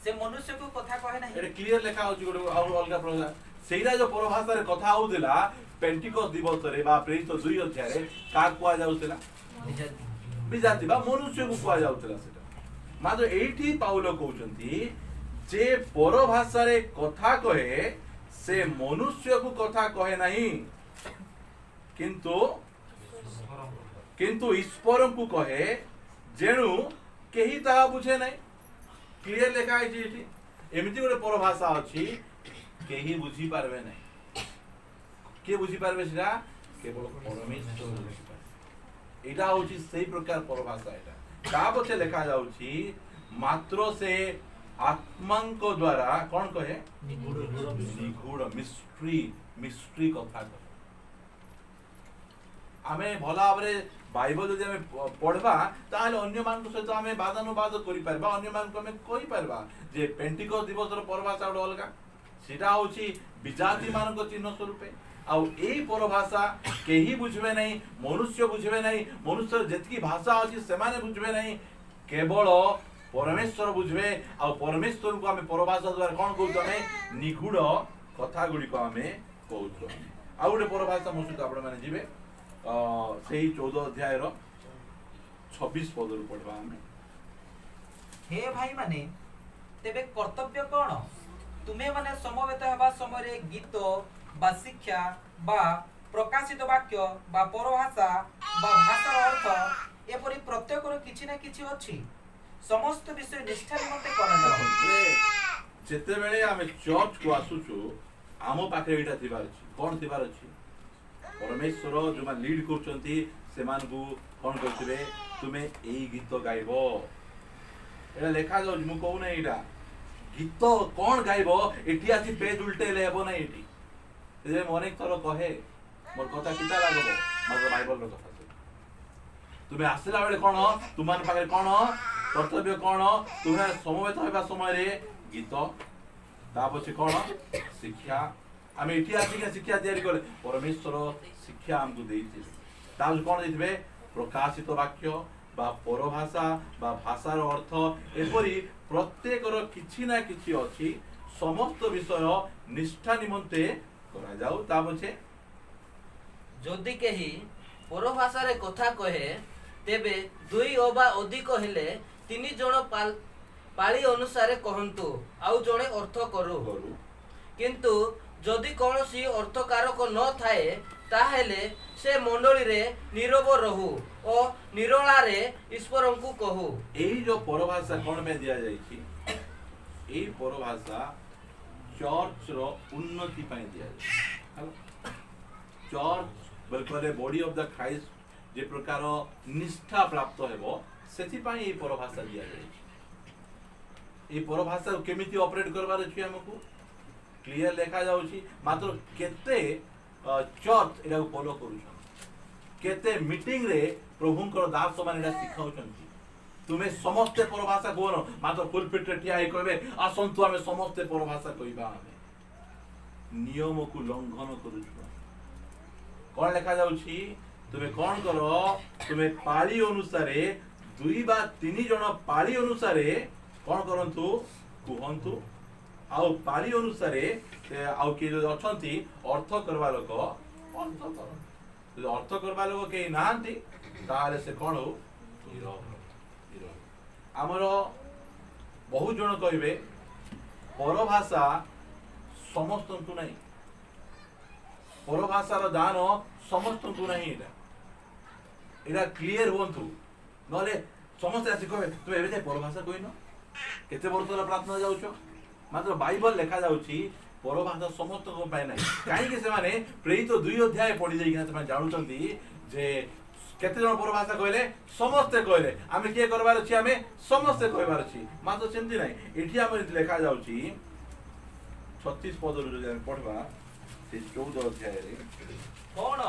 से मनुष्य को कथा कहे नहीं एटा क्लियर लेखा होछि गोटे और अलगा प्रभाषा सेइरा जो परभाषा रे कथा होदिला पेंटिकॉस्ट दिवस रे बा प्रेरित 2 अध्याय रे का कुआ जाउतिला विजाति बा मनुष्य को कुआ जाउतिला सेटा मात्र एठी पाउलो कहउचंती जे पर भाषा रे कथा कहे से मनुष्य को कथा कहे नहीं किंतु किंतु ईश्वर को कहे जेणु केही ताहा बुझे नहीं। क्लियर लिखा है जी एमती गोटे पर भाषा अच्छी केही बुझी पारबे नहीं। के बुझी पारबे सेटा केवल परमेश्वर बुझी पारबे। एटा होची सेही प्रकार पर भाषा। एटा ता पछे लिखा जाउची मात्र से आत्मांक द्वारा कौन कहे निगूढ़ मिस्ट्री कथा कहे। आमे भला भाबरे बाइबल जदि आमे पढ़बा ताले अन्य मान सहित आमे बादानुवाद करि परबा। अन्य मान को आमे कहि परबा जे पेंटिकोस दिवस रो परभाषा अलगा सेटा होची विजाति मान को चिन्ह स्वरूपे। आउ एई परभाषा केही बुझबे नहीं, मनुष्य बुझबे नहीं। मनुष्य जेतकी भाषा अछि सेमाने बुझबे नहीं, केवल परमेश्वर बुझबे। आ परमेश्वर को आमे परभाषा द्वारा कोन कहू आमे निगूढ़ कथा गुडी को आमे कहू। आ गोटे परभाषा मो सहित आपण माने जिवे सेही 14 अध्याय रो 26 पद रु पढ़बा आमे। हे भाई माने तेबे कर्तव्य कोन? तुमे माने समवेत हेबा समय रे गीत बा शिक्षा बा प्रकाशित वाक्य बा परभाषा बा भाषार अर्थ एपरि प्रत्येक किछि ना किछि अछि। समस्त विषय निष्ठा निमंते करा जाउ। जेते बेले आमे चर्च को आसुछु आमो पाखे एटा थिबार अछि। कोन थिबार अछि? परमेश्वर जो मान लीड करचंती सेमान को कोन करथिबे तुमे एई गीत गाइबो। एटा लेखा जाउ मु कहू नै एटा गीत कोन गाइबो एठी आसी पेज उल्टे लेबो नै एठी। जे अनेक थर कहे मोर कथा किता लागबो मतलब बाइबल रो कथा। तुमे आसला बेले कोन तुमान पाखे कोन कर्तव्य कोन तुमे समवेत होबा समय रे गीत ता पछे कोन शिक्षा। आमे एठी आसी के शिक्षा तैयारी करे परमेश्वर शिक्षा हमको देइथिबे। ता कोन देइथिबे प्रकाशित वाक्य बा परभाषा बा भाषार अर्थ एपरि प्रत्येक रो किछि ना किछि अछि। समस्त विषय निष्ठा निमंते करा जाऊ। ता पछे जदि केही परभाषा रे कथा कहे तेबे दुई अबा अधिक हेले 3 जण पाली अनुसारे कहंतु आउ जणे अर्थ करू। किंतु जदि कौनसी अर्थकारक न थाए ताहेले से मंडली रे नीरव रहू और निरोला रे ईश्वर को कहू। एई जो परभाषा कोन में दिया जाई छी एई परभाषा चर्च रो उन्नति पय दिया जाय। चर्च बलकले बॉडी ऑफ द क्राइस्ट जे प्रकार निष्ठा प्राप्त हेबो सेति पय एई परभाषा दिया जाय। एई परभाषा केमिति ऑपरेट करबार अछि हमकु क्लियर लेखा जाउची। मात्र केते चर्च एटा फॉलो करूछन केते मीटिंग रे प्रभुंकर दास माने एटा सिखाउछन्ती। तुमे समस्त परभाषा कोन मात्र पुलपिट रे ठिया हे कहबे आसंतु आमे समस्त परभाषा कहिबा। आमे नियम को लंघन करूछु। कोन लेखा जाउची तुमे कोन करो तुमे पाली अनुसारे 2 बा 3 जण पाली अनुसारे कोन करंतु कुहंतु आउ पाली अनुसारे आउ के जो अछंती अर्थ करबा लोक अर्थ कर। जो अर्थ करबा लोक के नांती ताले से कोन हो आमर बहुत जन कहबे परभाषा समस्त को नहीं। परभाषार दान समस्त को नहीं। एटा क्लियर होंतु नले समस्त आसी कहबे तुम एबे परभाषा कहिन केते वर्ष प्रार्थना जाउछो। मात्र बाइबल लेखा जाउची परभाषा समस्त को पाए नहीं। काहे के से माने प्रेरित 2 अध्याय पढि जाई कि से जानुचंती जे केते जन परभाषा कहले समस्त कहले आमे के करबार अछि आमे समस्त कहबार अछि। मात्र सेमति नाही एठी आमे लेखा जाउची 36 पद रु जे पढबा से 14 अध्याय रे कोन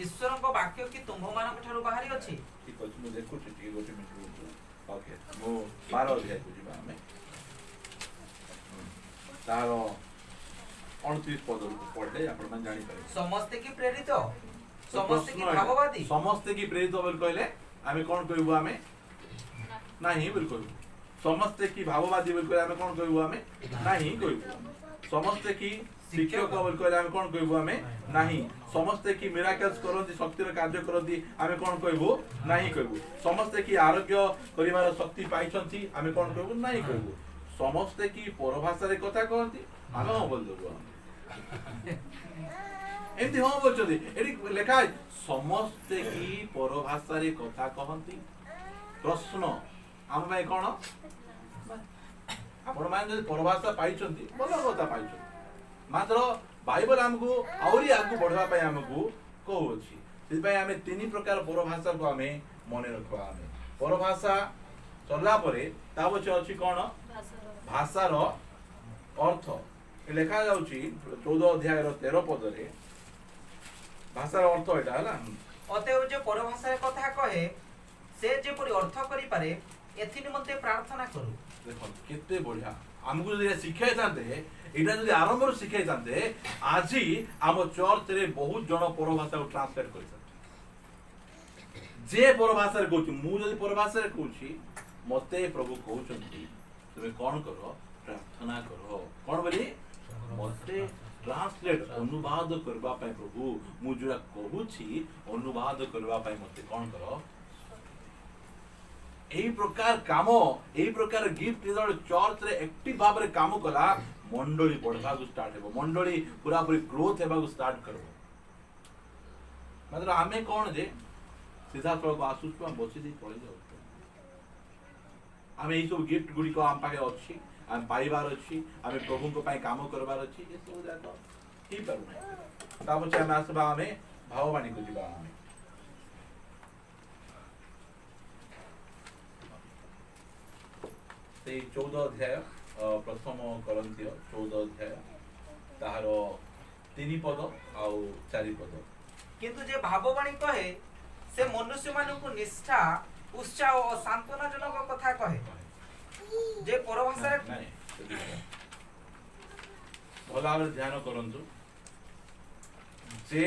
ईश्वर को वाक्य की तुम मान ठारू बाहरी अछि। ठीक अछि मु देखु छी गोटे मिनिट। ओके मु 12 अध्याय को जिबा आमे तारो 29 पद रु पढले आपण मान जानि पारे समस्त की प्रेरित समस्त की भाववादी समस्त की प्रेरित बोल कहले आमे कोन कहबो आमे नाही बिल्कुल। समस्त की भाववादी बोल कहले आमे कोन कहबो आमे नाही कहबो। समस्त की शिक्षक बोल कहले आमे कोन कहबो आमे नाही। समस्त की मिराकल्स करंती शक्तिर कार्य करंती आमे कोन कहबो नाही कहबो। समस्त की आरोग्य करिवार शक्ति पाइछंती आमे कोन कहबो नाही कहबो। समस्ते की परभाषा रे कथा कहती आमे हाँ बोल देबो एमती हाँ बोलछथि एठी लेखा है समस्ते की परभाषा रे कथा कहती प्रश्न आम भाई कोन आपण मान जदि परभाषा पाइछंती भलो कथा पाइछंती मात्र बाइबल हमको आउरी आगु बढ़वा पाए हमको कहू अछि सिपाई आमे तीन प्रकार परभाषा को आमे मने रखवा आमे परभाषा चलला परे ताबो अछि कोन भाषार अर्थ ए लेखा जाउची 14 अध्याय रो 13 पद रे भाषार अर्थ एटा हला अतएव जे परभाषा कथा कहे से जेपरि अर्थ करि पारे एथि निमंते प्रार्थना करू देखो केते बढ़िया हमको जदि शिखाई थांते एटा जदि आरंभ रो शिखाई थांते आजी हम चर्च रे बहुत जण परभाषा को ट्रांसलेट करि जे परभाषा रे कहू मु जदि परभाषा रे कहूची मते प्रभु कहउचंती तुमे कोन करो प्रार्थना करो कोन बोली मते ट्रांसलेट अनुवाद करबा पाए प्रभु मु जोरा कहूची अनुवाद करबा पाए मते कोन करो एही प्रकार काम एही प्रकार गिफ्ट रिजल्ट चर्च रे एक्टिव भाव रे काम कला मंडली बढ़वा को स्टार्ट हेबो मंडली पूरा पूरी ग्रोथ हेबा को स्टार्ट करबो मतलब हमें कोन जे सीधा तळको आसुछ हम बसी दी पळि जाउ हमें ई सब गिफ्ट गुडी को हम पाके अछि हम पाइबार अछि हमें प्रभु को पाए काम करबार अछि ये सब जातो ही परु नै ता पछे हम आसबा हमें भाववाणी को जीवा हमें से 14 अध्याय प्रथम करंतिय 14 अध्याय ताहार 3 पद आउ 4 पद किंतु जे भाववाणी कहे से मनुष्य मानकु निष्ठा उत्साह और सांत्वनाजनक कथा कहे जे परभाषा रे नहीं भल भाव ध्यान करंतु जे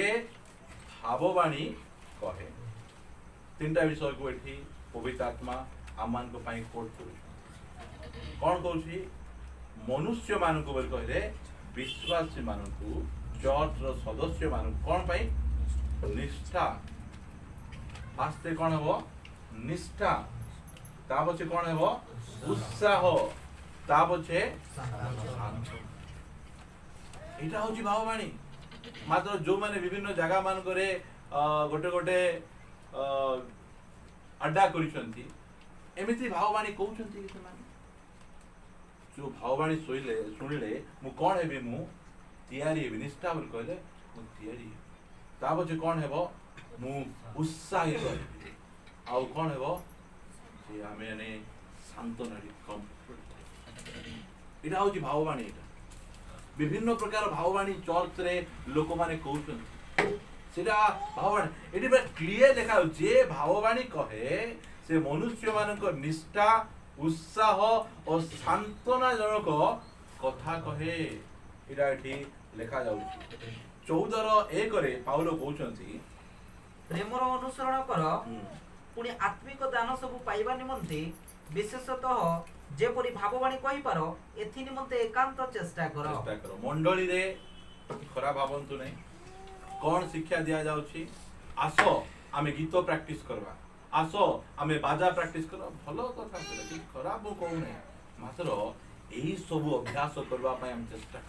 भाववाणी कहे तीनटा विषय को एठी पवित्र आत्मा आमान को पाई कोट करू कौन कहूची मनुष्य मानक बोल कहले विश्वासी मानक चर्च रो सदस्य मानक कौन पाई निष्ठा आस्ते कौन हेबो निष्ठा ता पछे कौन हेबो उत्साह ता पछे एटा होची भाववाणी मात्र जो माने विभिन्न जगह मान करे गोटे गोटे अड्डा करिसंती एमिति भाववाणी कहउचंती कि माने जो भाववाणी सुनिले मु कौन हेबी मु तैयारी हेबी निष्ठा बोल कहले मु तैयारी ता पछे कौन हेबो मु उत्साहित हेबी आउ कौन हेबो जे हमें ने शांतनारी कंफर्ट इटा होची भाववाणी इटा विभिन्न प्रकार भाववाणी चर्च रे लोक माने कहउछन सेटा भाववाणी एटी पूरा क्लियर देखा जे भाववाणी कहे से मनुष्य मानक निष्ठा उत्साह और सांत्वना जनक कथा कहे इटा एठी लेखा जाउछि 14:1 रे पाउलो कहउछंती प्रेमर अनुसरण कर पुणी आत्मिक दान सब पाइबा निमंते विशेषतः जेपरि भाववाणी कहि पारो एथि निमंते एकांत चेष्टा करो मंडली रे खराब भावंतु नै कोन शिक्षा दिया जाउछि आसो आमे गीत प्रैक्टिस करबा आसो आमे बाजा प्रैक्टिस करो भलो कथा कि खराब कहू नै मात्र एही सब अभ्यास करबा पय हम चेष्टा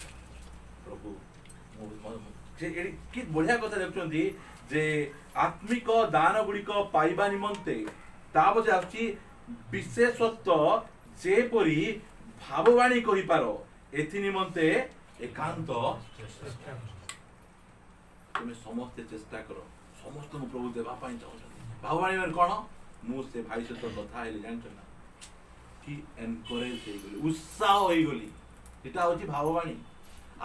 प्रभु जे कि बढ़िया कथा देखुछंती जे आत्मिक दान गुडी को पाइबा निमंते ताबजे आछि विशेषत्व जेपरि भाववाणी कहि पारो एथि निमंते एकांत तुमे समस्त चेष्टा करो समस्त मु प्रभु देवा पाई चाहछन भाववाणी में कोन मु से भाई से तो कथा हेले जानछ ना कि एनकरेज हे गली उत्साह हे गली एटा होची भाववाणी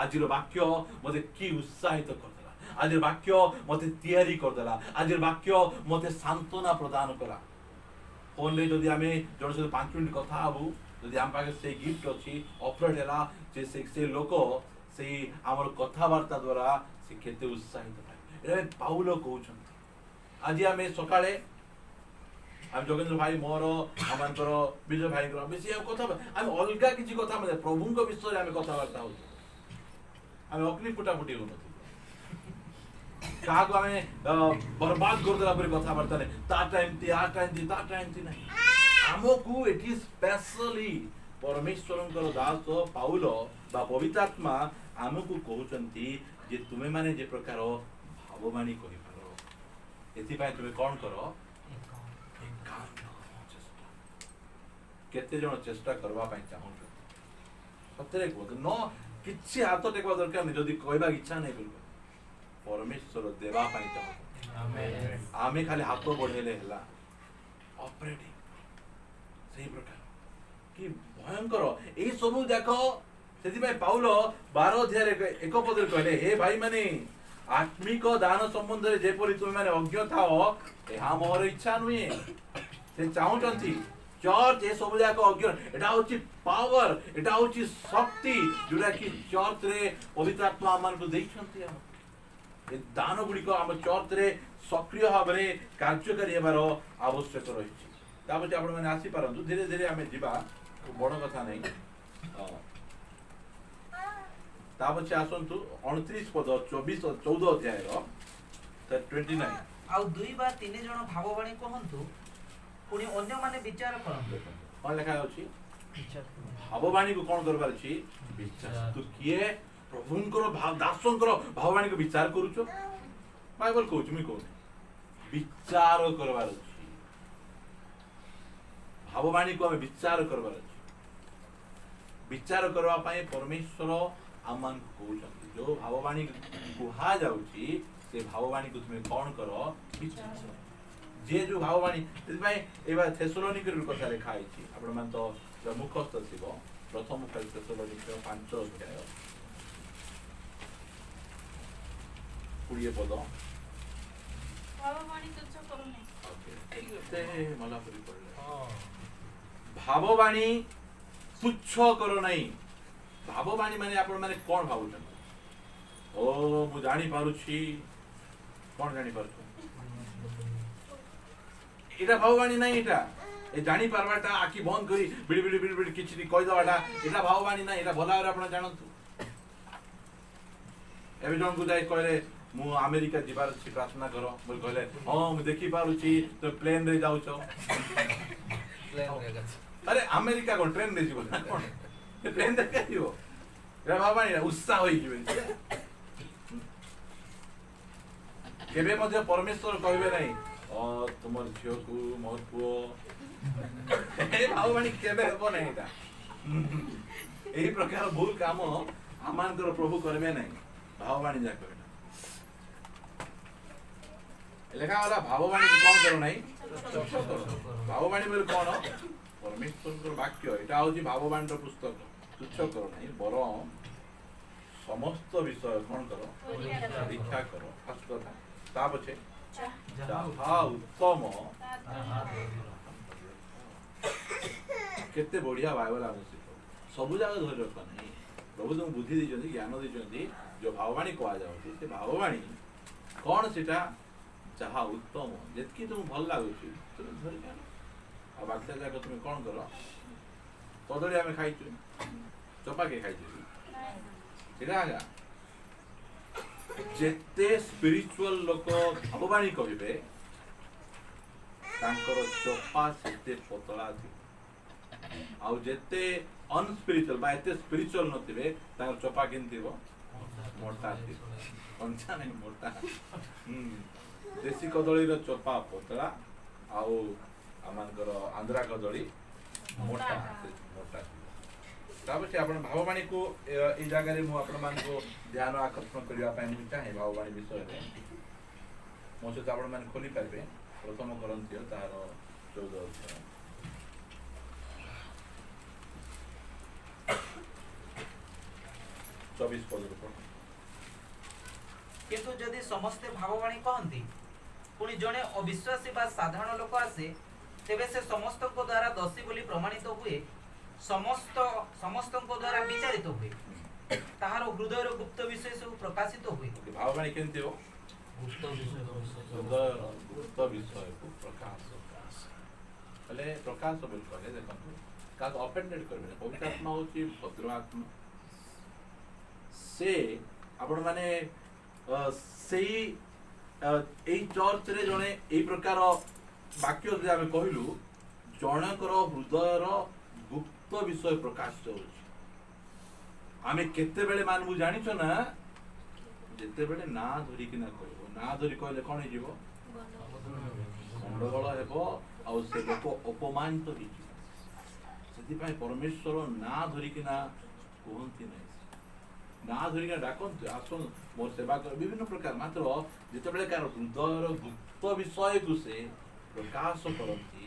आजिर वाक्य मते की उत्साहित करदला आजिर वाक्य मते तैयारी करदला आजिर वाक्य मते सांत्वना प्रदान करा फोन ले जदि आमे जण से 5 मिनिट कथा आबू जदि हम पाके से गिफ्ट अछि ऑफर देला जे से लोक से हमर कथा वार्ता द्वारा से केते उत्साहित थाए एरे पाउलो कहउछन आज आमे सकाळे हम जोगेंद्र भाई मोर हमनकर विजय भाई कर बेसी कथा हम अलगा किछि कथा मतलब प्रभु को विषय आमे कथा वार्ता हो हम अग्नि फुटाफुटी हो कागो हमें बर्बाद कर देला पर कथा वार्ता ने ता टाइम थी आ टाइम थी ता टाइम थी नहीं हमको इट इज स्पेशली परमेश्वरंकर दास पाउल बा पवित्र आत्मा आमको कहउचंती जे तुमे माने जे प्रकार भाववाणी कहि पारो एथि पय तुमे कोन करो एकांत चेष्टा केते जण चेष्टा करबा पय चाहू सतरे को न किछि हाथ टेकवा दरकार नै जदी कहबा इच्छा नै बिल्कुल परमेश्वर देवा पय चाहू आमेन आमे खाली हाथ बढ़ेले हला ऑपरेटिंग सही प्रकार कि भयंकर एई सब देखो सेति में पाउल 12 अध्याय एक पदरे कहले हे भाई माने आत्मिक दान संबंध रे जेपरि तुमे माने अज्ञ थाओ एहा मोर इच्छा नुए से चाहूचंती चर्च ए सब जाक अज्ञ एटा होची पावर एटा होची शक्ति जोरा कि चर्च रे पवित्र आत्मा मन को देखछंती हम ए दान गुडी को हम चर्च रे सक्रिय भाबरे कार्यकारी हेबार आवश्यक रहिछि ताबे आपण माने आसी पारंतु धीरे धीरे हमें जिबा बड़ कथा नहीं तापछे आसंतु 29 पद 24 और 14 अध्याय रो 29 आउ दुई बा तीन जण भाववाणी कहंतु पुनी अन्य माने विचार करंतु कोन लिखा अछि भाववाणी को कोन करबार अछि विचार तू किए प्रभुंकर भाव दासंकर भाववाणी को विचार करूछो बाइबल कहूछ मी कहू विचार करबार अछि भाववाणी को हम विचार करबार अछि विचार करबा पय परमेश्वर आमान कहउछन जो भाववाणी कुहा जाउची से भाववाणी को तुमे कोन करो विचार जे जो भाववाणी तै एबा थेसलोनिकर कथा लिखा आइछि आपण मान तो मुखस्थ थिबो प्रथम थेसलोनिकर 5 अध्याय 20 पद भाववाणी तुच्छ करू नै ओके ते मला परि पडले भाववाणी तुच्छ करो नहीं भाववाणी माने आपण माने कोन भावुछन ओ मु जानि पारुछि कोन जानि पारुछ एटा भाववाणी नहीं एटा ए जानि पारबाटा आखि बंद करी बिडी बिडी बिडी बिडी किछि कहि दवाटा एटा भाववाणी नहीं एटा भला आपण जानंतु एबे जन को जाय कहले मु अमेरिका जिबार छी प्रार्थना करो बोल कहले हां मु देखि पारुछि तो प्लेन रे जाउछो अरे अमेरिका को ट्रेन रे जीवो कोन प्लेन रे के जीवो रे भाववाणी उत्साह होई जीवे केबे मध्ये परमेश्वर कहबे नहीं तुमर झियो को मोर पुओ ए भाववाणी केबे हेबो नहीं एटा एही प्रकार भूल काम आमानकर प्रभु करबे नहीं भाववाणी जा कहबे लेखा वाला भाववाणी कोन करो नहीं भाववाणी बोले कोन परमेश्वर वाक्य एटा होची भाववाणी पुस्तक तुच्छ करो नहीं बरम समस्त विषय कोन करो परीक्षा करो फास्ट कथा ता पछे जहा उत्तम केते बढ़िया बाइबल आवश्यक सब जगह धरि रखा नहीं प्रभु तुम बुद्धि दी ज्ञान दी जो भाववाणी कहा जाउची से भाववाणी कोन सेटा जहा उत्तम जेतकी तुम भल लागुची तुम धरि जानो आ बाकी जाक तुम कोन करो कदली हमें खाइछु चपा के खाइछु एटा आगा जेते स्पिरिचुअल लोक भाववाणी कहिबे तांकर चपा सेते पतला थी आउ जेते अनस्पिरिचुअल बा एते स्पिरिचुअल नथिबे तांकर चपा केनथिबो मोटा थी कंचा नहीं मोटा देसी कदली रो चपा पतला आउ आमानकर आंध्रा कदली मोटा मोटा ताबे आपण भाववाणी को ए जगह रे मु आपण मान को ध्यान आकर्षण करिया पय मु चाहे भाववाणी विषय रे मो से आपण मान खोली पाबे प्रथम ग्रंथय तार 14 अध्याय चौबीस पद किंतु जदि समस्ते भाववाणी कहंती पुनी जणे अविश्वासी बा साधारण लोक आसे तेबे से समस्त को द्वारा दोषी बोली प्रमाणित हुए समस्त को द्वारा विचारित हुए ताहार हृदय रो गुप्त विषय सब प्रकाशित हुए भाववाणी केनते हो गुप्त विषय गुप्त विषय को प्रकाश पहले प्रकाश बोल कहले देखंतु का ऑफेंडेड करबे पवित्र आत्मा होची भद्र आत्मा से आपण माने सेई एई चर्च रे जणे एई प्रकार वाक्य जे हम कहिलु जनकर हृदय रो गुप्त ଗୁପ୍ତ ବିଷୟ ପ୍ରକାଶ ହେଉଛି। ଆମେ କେତେବେଳେ ମାନବୁ ଜାଣିଛ ନା, ଯେତେବେଳେ ନା ଧରିକିନା କହିବ। ନା ଧରି କହିଲେ କଣ ହେଇଯିବ? ଗଣ୍ଡଗୋଳ ହେବ ଆଉ ସେ ଲୋକ ଅପମାନିତ ହେଇଯିବ। ସେଥିପାଇଁ ପରମେଶ୍ୱର ନା ଧରିକିନା କୁହନ୍ତି ନାହିଁ, ନା ଧରିକିନା ଡାକନ୍ତି, ଆସନ୍ତୁ ମୋର ସେବା କର, ବିଭିନ୍ନ ପ୍ରକାର। ମାତ୍ର ଯେତେବେଳେ କାହାର ହୃଦୟର ଗୁପ୍ତ ବିଷୟକୁ ସେ ପ୍ରକାଶ କରନ୍ତି,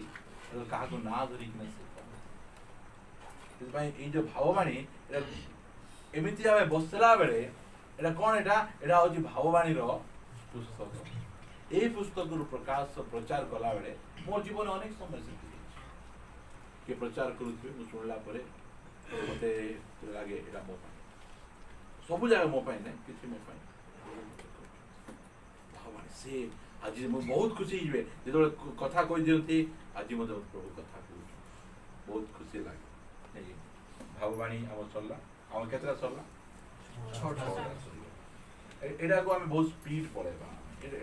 କାହାକୁ ନା ଧରିକିନା ସେ କହନ୍ତି। ସେଥିପାଇଁ ଏଇ ଯୋଉ ଭାବବାଣୀ, ଏମିତି ଆମେ ବସିଲା ବେଳେ ଏଇଟା କଣ? ଏଇଟା ହଉଛି ଭାବବାଣୀର ପୁସ୍ତକ। এই পুস্তকর প্রকাশ প্রচার কলা বেড়ে মোর জীবনে অনেক সময় সেটি কিଏ ପ୍ରଚାର କରୁଥିବେ, ମୁଁ ଶୁଣିଲା ପରେ ମୋତେ ଲାଗେ ଏଇଟା ମୋ ପାଇଁ, ସବୁ ଜାଗା ମୋ ପାଇଁ ନାହିଁ, କିଛି ମୋ ପାଇଁ। ଭାବବାଣୀ ସେ ଆଜି ମୁଁ ବହୁତ ଖୁସି ହେଇଯିବେ ଯେତେବେଳେ କଥା କହିଦିଅନ୍ତି, ଆଜି ମଧ୍ୟ ପ୍ରଭୁ କଥା କହୁଛୁ, ବହୁତ ଖୁସି ଲାଗେ। ନାଇଁ ଭାବବାଣୀ ଆମର ସରିଲା, ଆମର କେତେଟା ସରିଲା? ଏଇଟାକୁ ଆମେ ବହୁତ ସ୍ପିଡ ପଳେଇବା,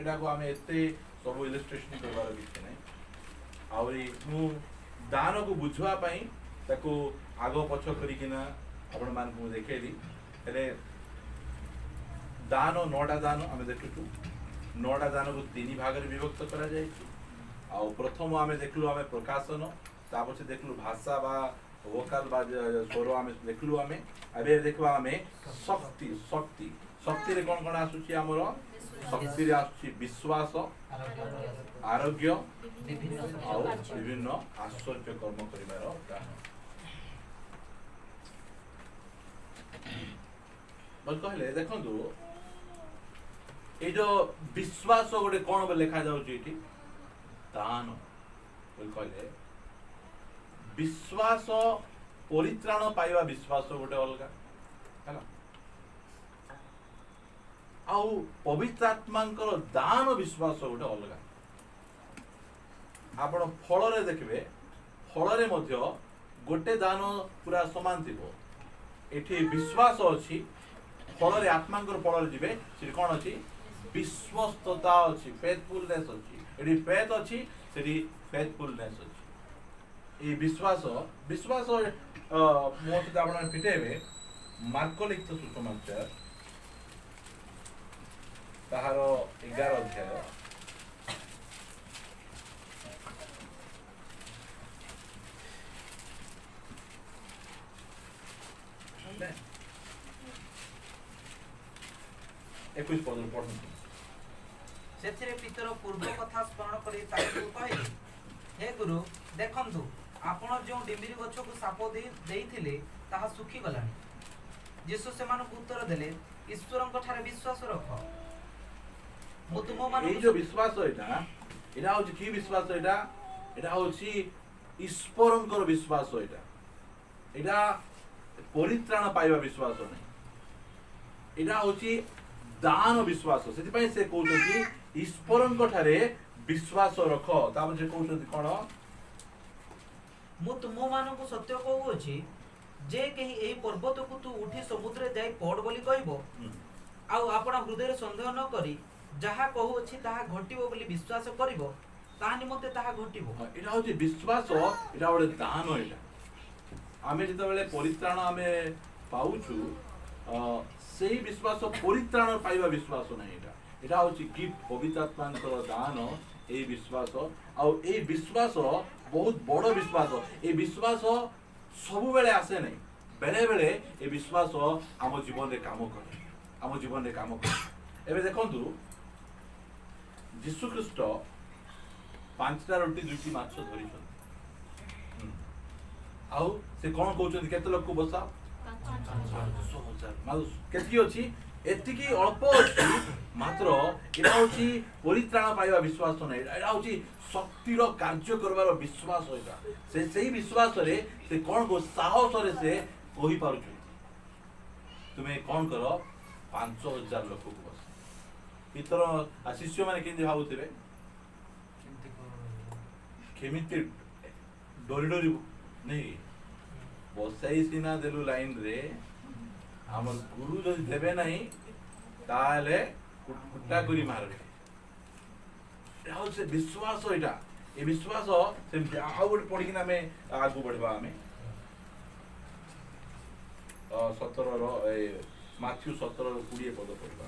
ଏଟାକୁ ଆମେ ଏତେ ସବୁ ଇଲଷ୍ଟ୍ରେସନ କରିବାର କିଛି ନାହିଁ। ଆହୁରି ମୁଁ ଦାନକୁ ବୁଝିବା ପାଇଁ ତାକୁ ଆଗ ପଛ କରିକିନା ଆପଣମାନଙ୍କୁ ମୁଁ ଦେଖେଇଲି। ହେଲେ ଦାନ 9ଟା ଦାନ ଆମେ ଦେଖୁଛୁ, 9ଟା ଦାନକୁ 3 ଭାଗରେ ବିଭକ୍ତ କରାଯାଇଛି। ଆଉ ପ୍ରଥମ ଆମେ ଦେଖିଲୁ ଆମେ ପ୍ରକାଶନ, ତାପରେ ଦେଖିଲୁ ଭାଷା ବା ଭୋକାଲ ବା ସ୍ୱର ଆମେ ଦେଖିଲୁ। ଆମେ ଏବେ ଦେଖିବା ଆମେ ଶକ୍ତି। ଶକ୍ତି ଶକ୍ତିରେ କ'ଣ କ'ଣ ଆସୁଛି? ଆମର ଶକ୍ତିରେ ଆସୁଛି ବିଶ୍ୱାସ, ଆରୋଗ୍ୟ ଆଉ ବିଭିନ୍ନ ଆଶ୍ଚର୍ଯ୍ୟ କର୍ମ କରିବାର କହିଲେ। ଦେଖନ୍ତୁ ଏଇ ଯୋଉ ବିଶ୍ୱାସ ଗୋଟେ କ'ଣ ଲେଖାଯାଉଛି ଏଠି? ଦାନ କହିଲେ ବିଶ୍ୱାସ, ପରିତ୍ରାଣ ପାଇବା ବିଶ୍ୱାସ ଗୋଟେ ଅଲଗା ହେଲା, ଆଉ ପବିତ୍ର ଆତ୍ମାଙ୍କର ଦାନ ବିଶ୍ୱାସ ଗୋଟେ ଅଲଗା। ଆପଣ ଫଳରେ ଦେଖିବେ, ଫଳରେ ମଧ୍ୟ ଗୋଟେ ଦାନ ପୁରା ସମାନ ଥିବ। ଏଠି ବିଶ୍ୱାସ ଅଛି, ଫଳରେ ଆତ୍ମାଙ୍କର ଫଳରେ ଯିବେ ସେଠି କ'ଣ ଅଛି? ବିଶ୍ୱସ୍ତତା ଅଛି, ଫେଥଫୁଲନେସ୍ ଅଛି। ଏଠି ଫେଥ ଅଛି, ସେଠି ଫେଥଫୁଲନେସ୍ ଅଛି। এই ବିଶ୍ୱାସ ମୋ ସହିତ ଆପଣ ଫିଟେଇବେ ମାର୍କ ଲିଖିତ ସୁସମାଚାର ତାହାର 11 ଅଧ୍ୟାୟ। ସେଥିରେ ପିତର ପୂର୍ବ କଥା ସ୍ମରଣ କରି ତାଙ୍କୁ କହିଲେ, ହେ ଗୁରୁ, ଦେଖନ୍ତୁ ଆପଣ ଯେଉଁ ଡିମ୍ବିରି ଗଛକୁ ସାପ ଦେଇଥିଲେ ତାହା ଶୁଖିଗଲାଣି। ଯୀଶୁ ସେମାନଙ୍କୁ ଉତ୍ତର ଦେଲେ, ଈଶ୍ୱରଙ୍କ ଠାରେ ବିଶ୍ୱାସ ରଖ। ମୁଁ ତୁମମାନଙ୍କୁ এই যে বিশ্বাস এটা হচ্ছে কি বিশ্বাস? এটা হচ্ছে ঈশ্বরଙ୍କର বিশ্বাস। এটা পরিত্রাণ পাଇବା বিশ্বাস ନାହିଁ, এটা হচ্ছে ଦାନ ବିଶ୍ୱାସ। ସେଥିପାଇଁ ସେ କହୁଛନ୍ତି ଈଶ୍ୱରଙ୍କ ଠାରେ ବିଶ୍ୱାସ ରଖ। ତାପରେ ସେ କହୁଛନ୍ତି କ'ଣ? ମୁଁ ତୁମମାନଙ୍କୁ ସତ୍ୟ କହୁଅଛି, ଯେ କେହି ଏହି ପର୍ବତକୁ ତୁ ଉଠି ସମୁଦ୍ରରେ ଯାଇ ପଡ ବୋଲି କହିବ, ଆଉ ଆପଣ ହୃଦୟରେ ସନ୍ଦେହ ନ କରି ଯାହା କହୁଅଛି ତାହା ଘଟିବ ବୋଲି ବିଶ୍ୱାସ କରିବ, ତାହା ନିମନ୍ତେ ତାହା ଘଟିବ। এটা হচ্ছে বিশ্বাস, এটা ଗୋଟେ ଦାନ। এটা ଆମେ ଯେତେବେଳେ ପରିତ୍ରାଣ ଆମେ ପାଉଛୁ, ସେଇ ବିଶ୍ୱାସ ପରିତ୍ରାଣ ପାଇବା ବିଶ୍ୱାସ ନାହିଁ। এটা হচ্ছে গিফট, পবিত্র আত্মাଙ୍କର ଦାନ। এই ବିଶ୍ୱାସ, ଆଉ এই ବିଶ୍ୱାସ ବହୁତ ବଡ଼ ବିଶ୍ୱାସ। এই ବିଶ୍ୱାସ ସବୁବେଳେ ଆସେ ନାହିଁ, ବେଳେ ବେଳେ ଏ ବିଶ୍ୱାସ ଆମ ଜୀବନରେ କାମ କରେ, ଆମ ଜୀବନରେ କାମ କରେ। ଏବେ ଦେଖନ୍ତୁ ଯୀଶୁ ଖ୍ରୀଷ୍ଟ 5ଟା ରୁଟି 2ଟି ମାଛ ଧରିଛନ୍ତି, ଆଉ ସେ କ'ଣ କହୁଛନ୍ତି? କେତେ ଲୋକକୁ ବସାଅ? 5,000। କେତିକି ଅଛି? ଏତିକି ଅଳ୍ପ ଅଛି, ମାତ୍ର ଏଇଟା ହଉଛି ପରିତ୍ରାଣ ପାଇବା ବିଶ୍ୱାସ ନାହିଁ, ଏଇଟା ହଉଛି ଶକ୍ତିର କାର୍ଯ୍ୟ କରିବାର ବିଶ୍ୱାସ। ଏଇଟା ସେଇ ବିଶ୍ୱାସରେ ସେ କ'ଣ ସାହସରେ ସେ କହିପାରୁଛନ୍ତି, ତୁମେ କ'ଣ କର? 5,000 ଲୋକକୁ ବସ। ପିତର ଶିଷ୍ୟମାନେ କେମିତି ଭାବୁଥିବେ? କେମିତି ଡରି ଡରି ନାଇଁ ବସାଇ ସିନା ଦେଲୁ ଲାଇନରେ, ଆମର ଗୁରୁ ଯଦି ଦେବେ ନାହିଁ ତାହେଲେ କୁଟା କରି ମାରିବେ। ଏଇଟା ହଉଛି ବିଶ୍ୱାସ। ଏଇଟା ଏ ବିଶ୍ୱାସ ସେମିତି। ଆଉ ଗୋଟେ ପଢିକିନା ଆମେ ଆଗକୁ ବଢିବା। ଆମେ 17 ମାଥ୍ୟୁ 17:20 ପଦ ପଢିବା।